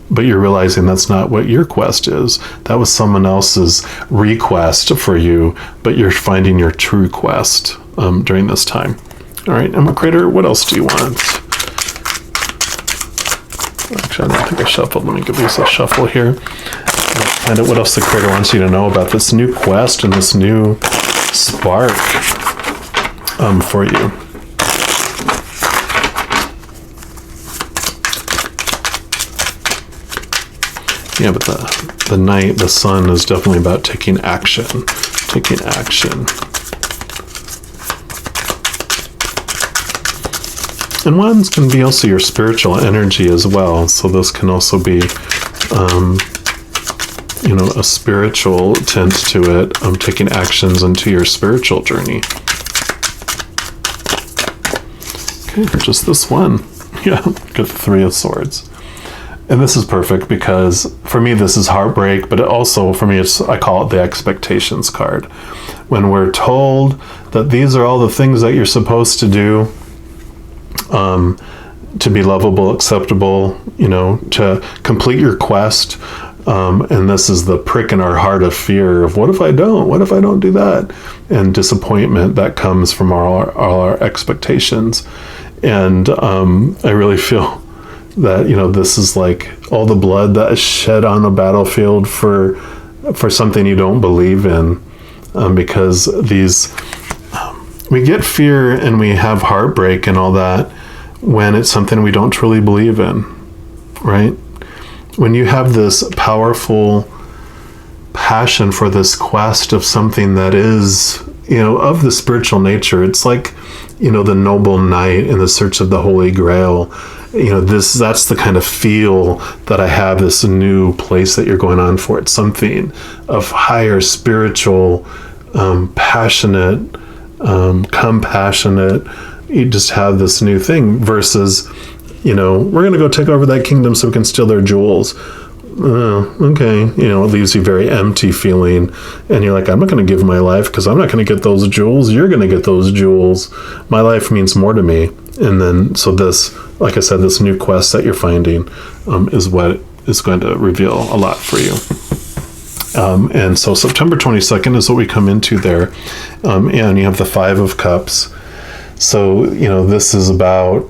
Speaker 1: But you're realizing that's not what your quest is. That was someone else's request for you, but you're finding your true quest during this time. All right, Emma Crater, what else do you want? Actually, I don't think I shuffled. Let me give these a shuffle here. Let's find out what else the Creator wants you to know about this new quest and this new spark for you. Yeah, but the Knight, the Sun, is definitely about taking action. Taking action. And Wands can be also your spiritual energy as well. So this can also be, a spiritual tint to it, taking actions into your spiritual journey. Okay, just this one. Yeah, get the Three of Swords. And this is perfect because for me, this is heartbreak, but also for me, I call it the expectations card. When we're told that these are all the things that you're supposed to do to be lovable, acceptable, to complete your quest. And this is the prick in our heart of fear of what if I don't? What if I don't do that? And disappointment that comes from all our expectations. And I really feel that this is like all the blood that is shed on a battlefield for something you don't believe in, because we get fear and we have heartbreak and all that when it's something we don't truly believe in, right? When you have this powerful passion for this quest of something that is of the spiritual nature, it's like the noble knight in the search of the Holy Grail. That's the kind of feel that I have, this new place that you're going on for. It's something of higher spiritual, passionate, compassionate. You just have this new thing versus, we're going to go take over that kingdom so we can steal their jewels. Okay. It leaves you very empty feeling. And you're like, I'm not going to give my life because I'm not going to get those jewels. You're going to get those jewels. My life means more to me. And then, so this, like I said, this new quest that you're finding is what is going to reveal a lot for you. And so September 22nd is what we come into there. And you have the Five of Cups. So, this is about,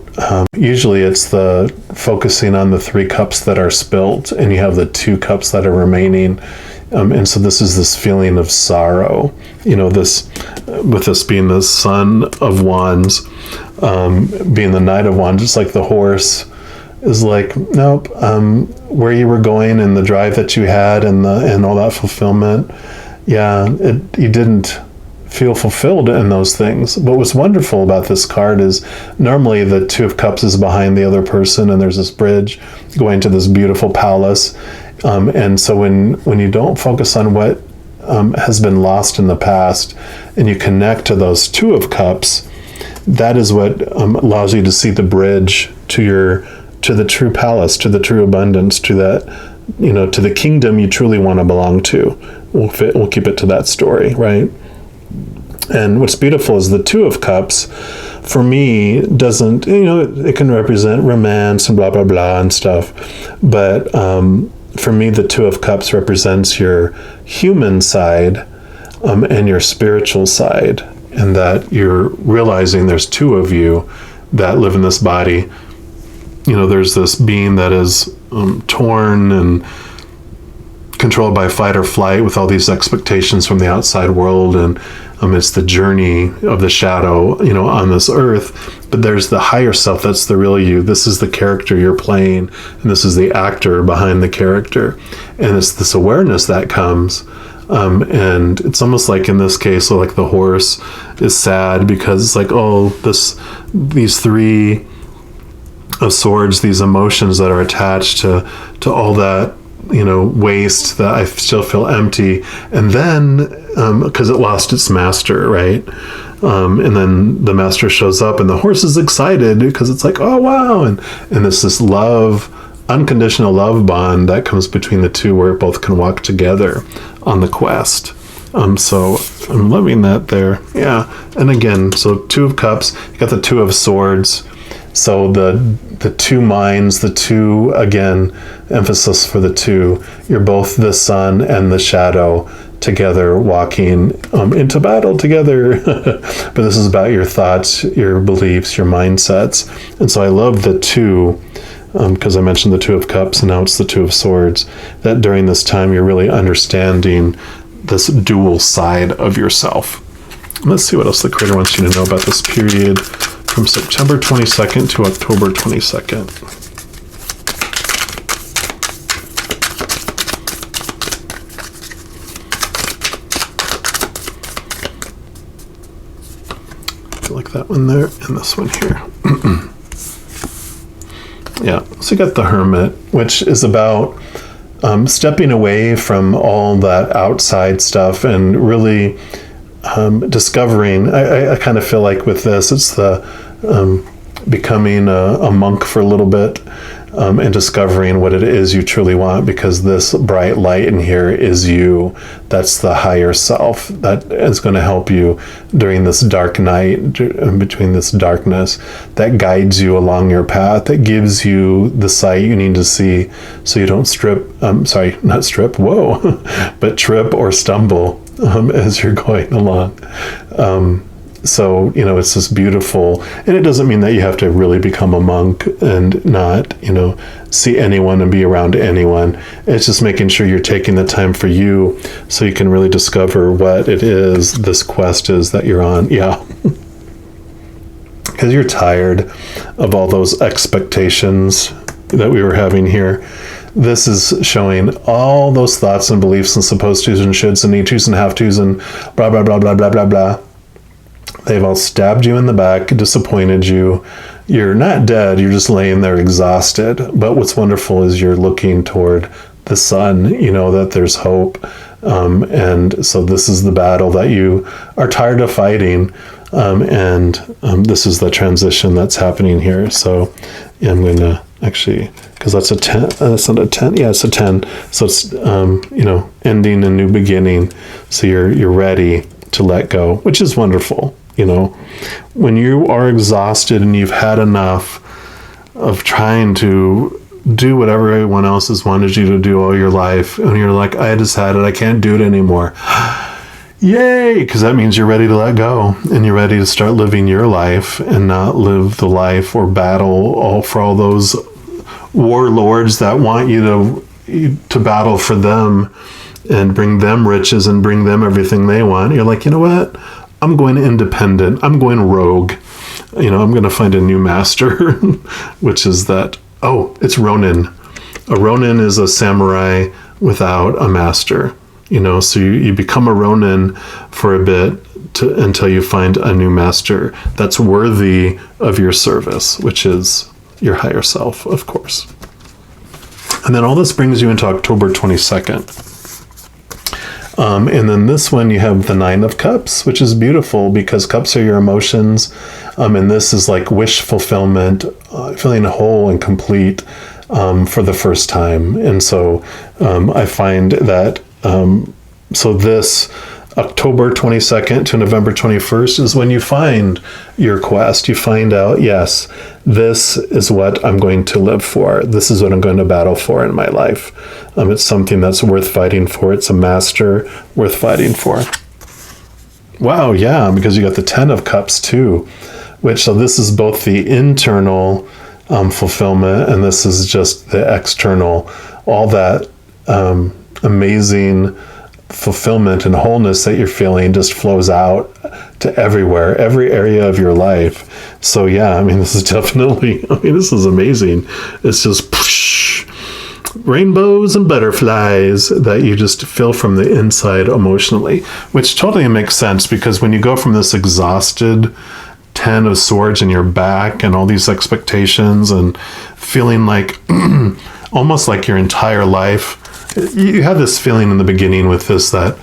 Speaker 1: usually it's the focusing on the 3 cups that are spilt, and you have the 2 cups that are remaining. And so this is this feeling of sorrow, with this being the Son of Wands, being the Knight of Wands, just like the horse is like, nope, where you were going and the drive that you had and all that fulfillment. Yeah, you didn't feel fulfilled in those things. But what's wonderful about this card is normally the 2 of Cups is behind the other person and there's this bridge going to this beautiful palace. And so when you don't focus on what has been lost in the past, and you connect to those Two of Cups, that is what allows you to see the bridge to the true palace, to the true abundance, to that, to the kingdom you truly want to belong to. We'll keep it to that story, right? And what's beautiful is the Two of Cups, for me, doesn't, it can represent romance and blah, blah, blah and stuff. But for me, the Two of Cups represents your human side and your spiritual side. And that you're realizing there's two of you that live in this body. There's this being that is torn and controlled by fight or flight with all these expectations from the outside world, and it's the journey of the shadow, on this earth. But there's the higher self, that's the real you. This is the character you're playing, and this is the actor behind the character. And it's this awareness that comes. And it's almost like in this case, so like the horse is sad because it's like, these Three of Swords, these emotions that are attached to all that, waste, that I still feel empty. And then, because it lost its master, right? And then the master shows up and the horse is excited because it's like, oh, wow. And there's this love, unconditional love bond that comes between the two where both can walk together on the quest. So I'm loving that there. Yeah. And again, so Two of Cups, you got the Two of Swords. So the two minds, the two, again, emphasis for the two. You're both the sun and the shadow together, walking into battle together. But this is about your thoughts, your beliefs, your mindsets. And so I love the two, because I mentioned the Two of Cups and now it's the Two of Swords, that during this time you're really understanding this dual side of yourself. Let's see what else the Creator wants you to know about this period from September 22nd to October 22nd. I like that one there and this one here. Yeah, so you got the Hermit, which is about stepping away from all that outside stuff and really discovering. I kind of feel like with this, it's the becoming a monk for a little bit and discovering what it is you truly want, because this bright light in here is you. That's the higher self that is going to help you during this dark night, between this darkness, that guides you along your path, that gives you the sight you need to see so you don't but trip or stumble as you're going along. So, it's this beautiful, and it doesn't mean that you have to really become a monk and not, see anyone and be around anyone. It's just making sure you're taking the time for you so you can really discover what it is, this quest is that you're on. Yeah. Because you're tired of all those expectations that we were having here. This is showing all those thoughts and beliefs and supposed tos and shoulds and need tos and have tos and blah, blah, blah, blah, blah, blah, blah. They've all stabbed you in the back, disappointed you. You're not dead, you're just laying there exhausted. But what's wonderful is you're looking toward the sun, that there's hope. And so this is the battle that you are tired of fighting. And this is the transition that's happening here. So I'm going to actually, because that's a 10, that's not a 10. Yeah, it's a 10. So it's, ending a new beginning. So you're ready to let go, which is wonderful. When you are exhausted and you've had enough of trying to do whatever everyone else has wanted you to do all your life, and you're like, I decided I can't do it anymore. Yay! Because that means you're ready to let go and you're ready to start living your life and not live the life or battle for all those warlords that want you to battle for them and bring them riches and bring them everything they want. You're like, you know what? I'm going independent. I'm going rogue. I'm going to find a new master, which is that, it's Ronin. A Ronin is a samurai without a master. So you become a Ronin for a bit until you find a new master that's worthy of your service, which is your higher self, of course. And then all this brings you into October 22nd. And then this one, you have the 9 of Cups, which is beautiful because cups are your emotions. And this is like wish fulfillment, feeling whole and complete for the first time. And so I find that, so this October 22nd to November 21st is when you find your quest. You find out, yes, this is what I'm going to live for. This is what I'm going to battle for in my life. It's something that's worth fighting for. It's a master worth fighting for. Wow, yeah, because you got the 10 of Cups too, which, so this is both the internal fulfillment, and this is just the external, all that amazing fulfillment and wholeness that you're feeling just flows out to everywhere, every area of your life. So yeah, I mean, this is definitely, this is amazing. It's just rainbows and butterflies that you just feel from the inside emotionally, which totally makes sense because when you go from this exhausted 10 of Swords in your back and all these expectations and feeling like almost like your entire life, you had this feeling in the beginning with this that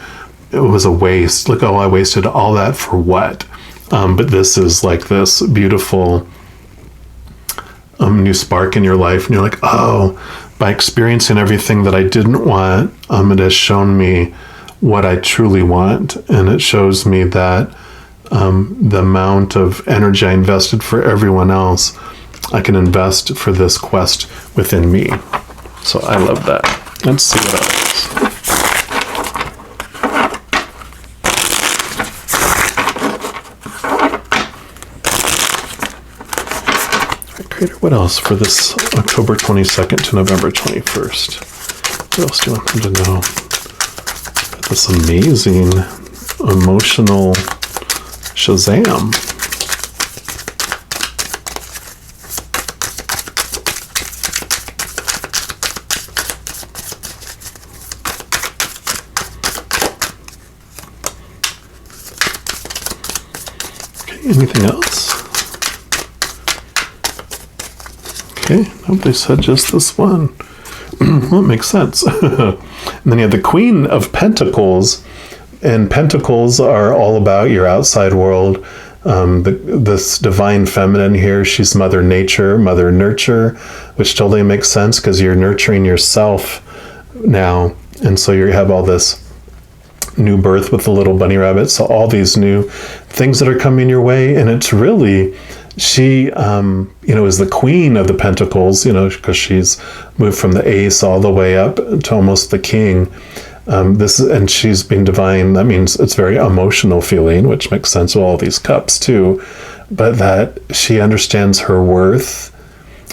Speaker 1: it was a waste. Look, I wasted all that for what? But this is like this beautiful new spark in your life. And you're like, oh, by experiencing everything that I didn't want, it has shown me what I truly want. And it shows me that the amount of energy I invested for everyone else, I can invest for this quest within me. So I love that. Let's see what else. Creator, what else for this October 22nd to November 21st? What else do you want them to know? Got this amazing emotional Shazam. Anything else? Okay, nope, they said just this one. Well, it makes sense. And then you have the Queen of Pentacles, and Pentacles are all about your outside world. This divine feminine here, she's Mother Nature, Mother Nurture, which totally makes sense because you're nurturing yourself now. And so you have all this new birth with the little bunny rabbit, so all these new things that are coming your way. And it's really, she is the Queen of the Pentacles, because she's moved from the Ace all the way up to almost the King. And she's being divine. That means it's very emotional feeling, which makes sense with all these cups too, but that she understands her worth,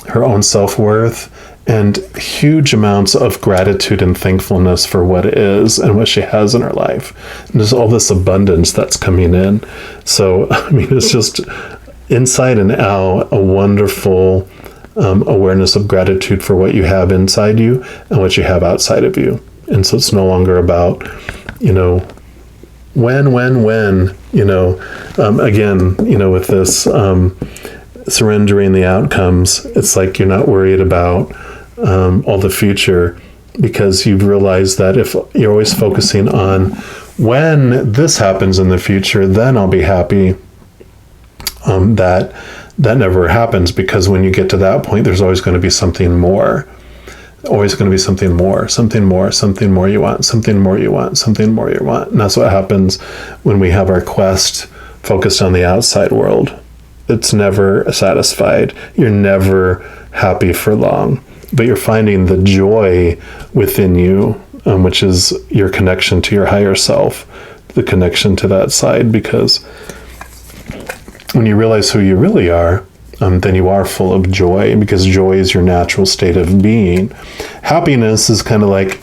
Speaker 1: her own self-worth, and huge amounts of gratitude and thankfulness for what is and what she has in her life. And there's all this abundance that's coming in. So, it's just inside and out, a wonderful awareness of gratitude for what you have inside you and what you have outside of you. And so it's no longer about, when, again, with this surrendering the outcomes, it's like you're not worried about all the future, because you've realized that if you're always focusing on when this happens in the future, then I'll be happy, that never happens, because when you get to that point, there's always going to be something more. Always going to be something more you want, something more you want. And that's what happens when we have our quest focused on the outside world. It's never satisfied. You're never happy for long, but you're finding the joy within you, which is your connection to your higher self, the connection to that side, because when you realize who you really are, then you are full of joy, because joy is your natural state of being. Happiness is kind of like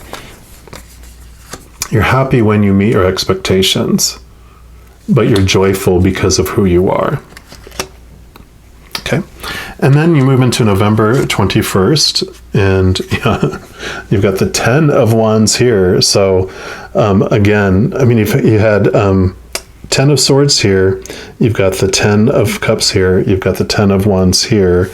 Speaker 1: you're happy when you meet your expectations, but you're joyful because of who you are. Okay. And then you move into November 21st, and you've got the 10 of Wands here. So again, you had 10 of Swords here, you've got the 10 of Cups here, you've got the 10 of Wands here.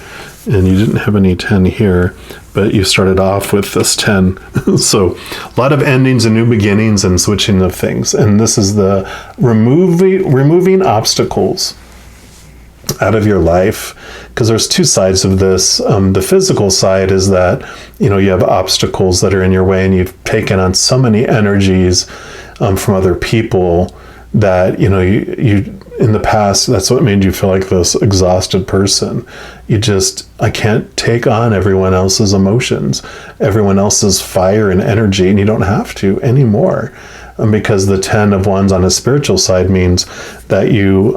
Speaker 1: and you didn't have any 10 here, but you started off with this 10. So a lot of endings and new beginnings and switching of things. And this is the removing obstacles out of your life, because there's two sides of this. The physical side is that, you have obstacles that are in your way, and you've taken on so many energies from other people that, you in the past, that's what made you feel like this exhausted person. I can't take on everyone else's emotions, everyone else's fire and energy, and you don't have to anymore. Because the 10 of Wands on a spiritual side means that you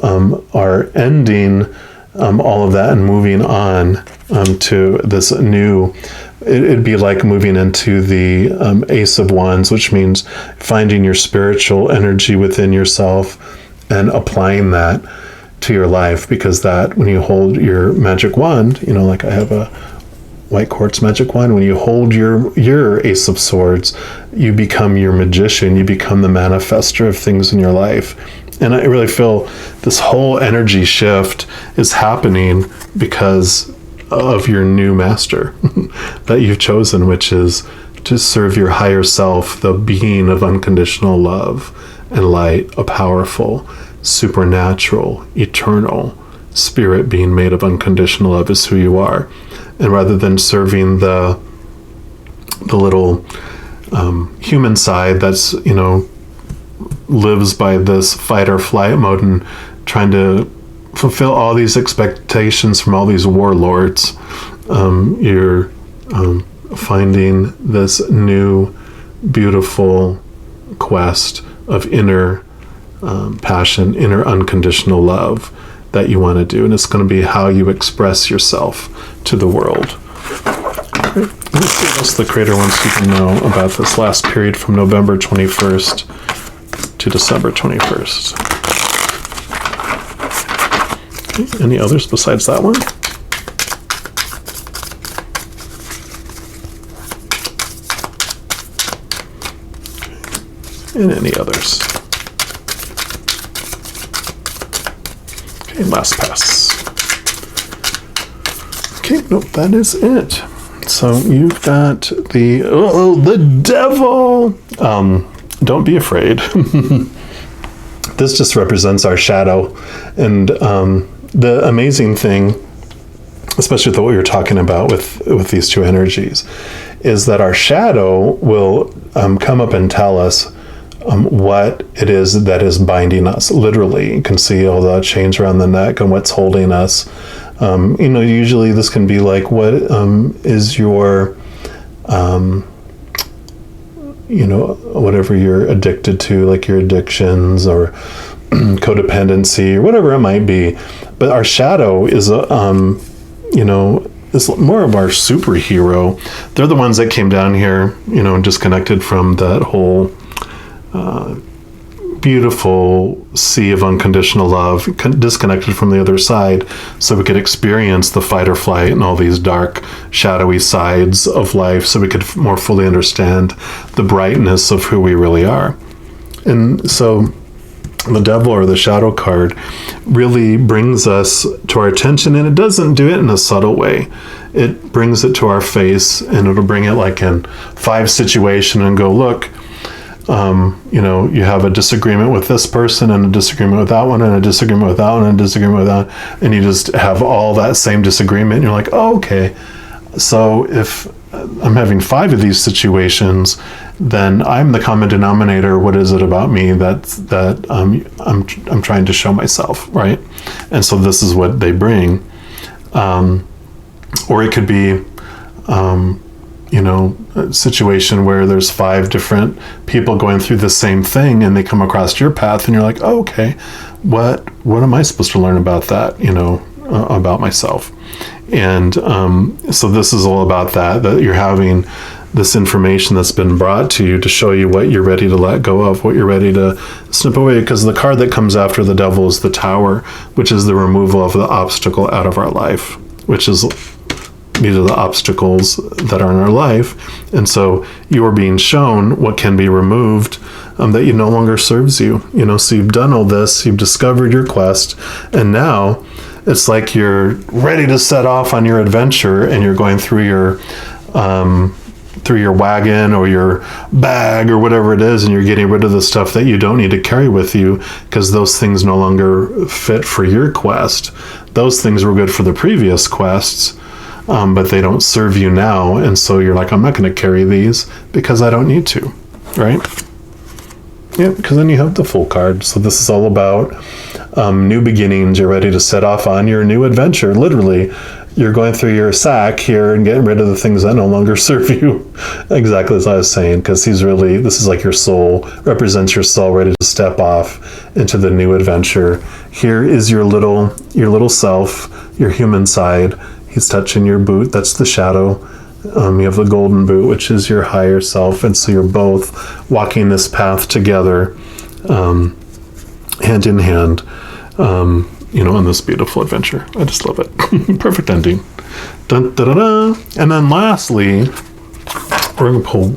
Speaker 1: are ending all of that and moving on to this new. It'd be like moving into the Ace of Wands, which means finding your spiritual energy within yourself and applying that to your life. Because that, when you hold your magic wand, like I have a white quartz magic wand, when you hold your Ace of Swords, you become your magician, you become the manifester of things in your life. And I really feel this whole energy shift is happening because of your new master that you've chosen, which is to serve your higher self, the being of unconditional love and light, a powerful, supernatural, eternal spirit being made of unconditional love is who you are. And rather than serving the little human side that's, lives by this fight or flight mode and trying to fulfill all these expectations from all these warlords, you're finding this new, beautiful quest of inner passion, inner unconditional love that you want to do. And it's going to be how you express yourself to the world. Great. Let's see what else the Creator wants you to know about this last period from November 21st to December 21st. Okay. Any others besides that one? Okay. And any others? Okay, last pass. Okay, nope, that is it. So you've got the devil. Don't be afraid. This just represents our shadow. And the amazing thing, especially with what you're talking about with these two energies, is that our shadow will come up and tell us what it is that is binding us. Literally, you can see all the chains around the neck and what's holding us. Usually this can be like, what is your, whatever you're addicted to, like your addictions or codependency or whatever it might be. But our shadow is, is more of our superhero. They're the ones that came down here, and disconnected from that whole beautiful sea of unconditional love, disconnected from the other side, so we could experience the fight or flight and all these dark, shadowy sides of life, so we could more fully understand the brightness of who we really are. And so the devil, or the shadow card, really brings us to our attention, and it doesn't do it in a subtle way. It brings it to our face, and it'll bring it like in 5 situation and go, look, you have a disagreement with this person, and a disagreement with that one, and a disagreement with that one, and a disagreement with that one, and you just have all that same disagreement, and you're like, oh, okay. So if I'm having 5 of these situations, then I'm the common denominator. What is it about me that I'm trying to show myself, right? And so this is what they bring. Or it could be, a situation where there's 5 different people going through the same thing, and they come across your path, and you're like, oh, okay, what am I supposed to learn about that, about myself? And so this is all about that you're having this information that's been brought to you to show you what you're ready to let go of, what you're ready to snip away. Because the card that comes after the devil is the Tower, which is the removal of the obstacle out of our life, which is, these are the obstacles that are in our life. And so you're being shown what can be removed, that no longer serves you. So you've done all this, you've discovered your quest, and now It's like you're ready to set off on your adventure, and you're going through your wagon or your bag or whatever it is, and you're getting rid of the stuff that you don't need to carry with you because those things no longer fit for your quest. Those things were good for the previous quests, but they don't serve you now, and so you're like, I'm not going to carry these because I don't need to, right? Yeah, because then you have the full card. So this is all about new beginnings. You're ready to set off on your new adventure. Literally, you're going through your sack here and getting rid of the things that no longer serve you. Exactly as I was saying, because this is like your soul, represents your soul ready to step off into the new adventure. Here is your little self, your human side. He's touching your boot. That's the shadow. You have the golden boot, which is your higher self. And so you're both walking this path together, hand in hand, on this beautiful adventure. I just love it. Perfect ending. Dun, da, da, da. And then lastly, we're going to pull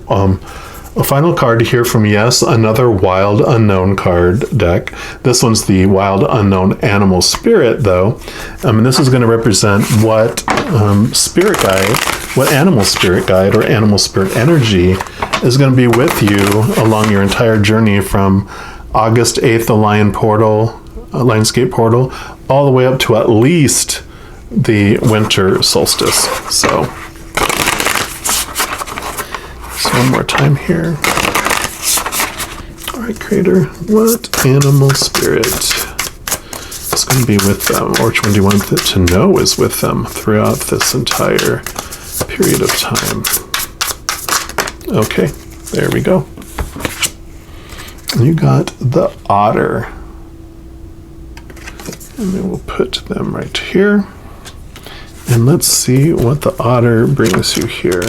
Speaker 1: a final card here from another Wild Unknown card deck. This one's the Wild Unknown Animal Spirit, though. And this is going to represent what animal spirit guide or animal spirit energy is going to be with you along your entire journey from August 8th, the Lionsgate portal, all the way up to at least the winter solstice. So one more time here. All right, Creator, what animal spirit is going to be with them, or which one do you want it to know is with them throughout this entire period of time? Okay, there we go. You got the otter. And then we'll put them right here. And let's see what the otter brings you here.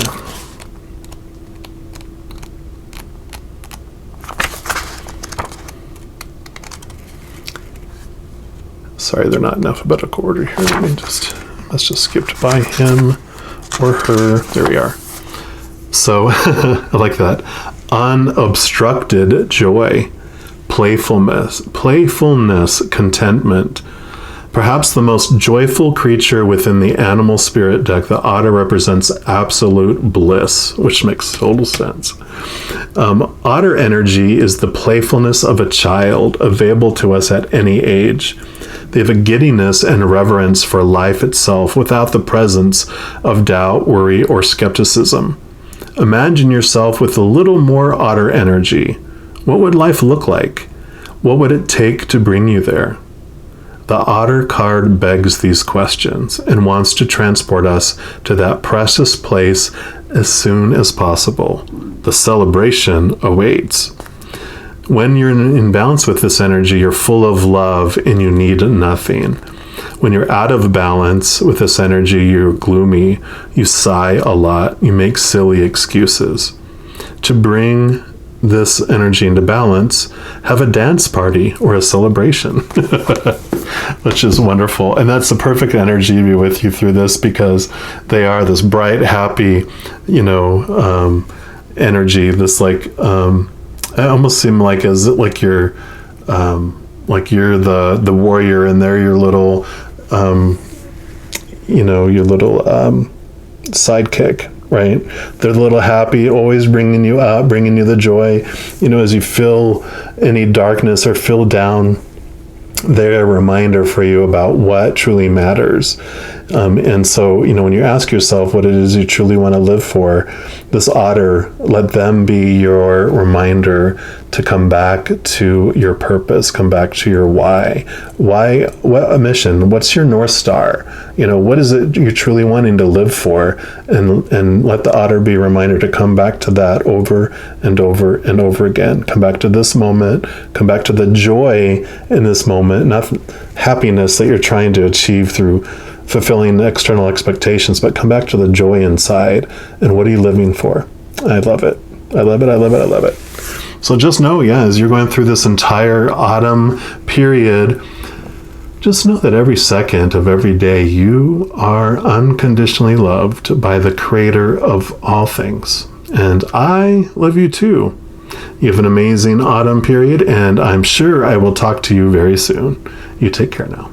Speaker 1: Sorry, they're not in alphabetical order here. Let's just skip by him or her. There we are. So I like that. Unobstructed joy, playfulness, contentment. Perhaps the most joyful creature within the animal spirit deck, the otter represents absolute bliss, which makes total sense. Otter energy is the playfulness of a child, available to us at any age. They have a giddiness and reverence for life itself without the presence of doubt, worry, or skepticism. Imagine yourself with a little more otter energy. What would life look like? What would it take to bring you there? The otter card begs these questions and wants to transport us to that precious place as soon as possible. The celebration awaits. When you're in balance with this energy, you're full of love and you need nothing. When you're out of balance with this energy, you're gloomy, you sigh a lot, you make silly excuses. To bring this energy into balance, have a dance party or a celebration, which is wonderful. And that's the perfect energy to be with you through this, because they are this bright, happy, energy. This I almost seem like you're the warrior, and they're your little sidekick, right? They're a little happy, always bringing you up, bringing you the joy. As you feel any darkness or feel down, they're a reminder for you about what truly matters. And so, when you ask yourself what it is you truly want to live for, this otter, let them be your reminder to come back to your purpose, come back to your why. Why, what a mission? What's your North Star? What is it you're truly wanting to live for? And let the otter be a reminder to come back to that over and over and over again. Come back to this moment, come back to the joy in this moment, not happiness that you're trying to achieve through fulfilling external expectations, but come back to the joy inside. And what are you living for? I love it. I love it. I love it. I love it. So just know, as you're going through this entire autumn period, just know that every second of every day, you are unconditionally loved by the Creator of all things. And I love you too. You have an amazing autumn period, and I'm sure I will talk to you very soon. You take care now.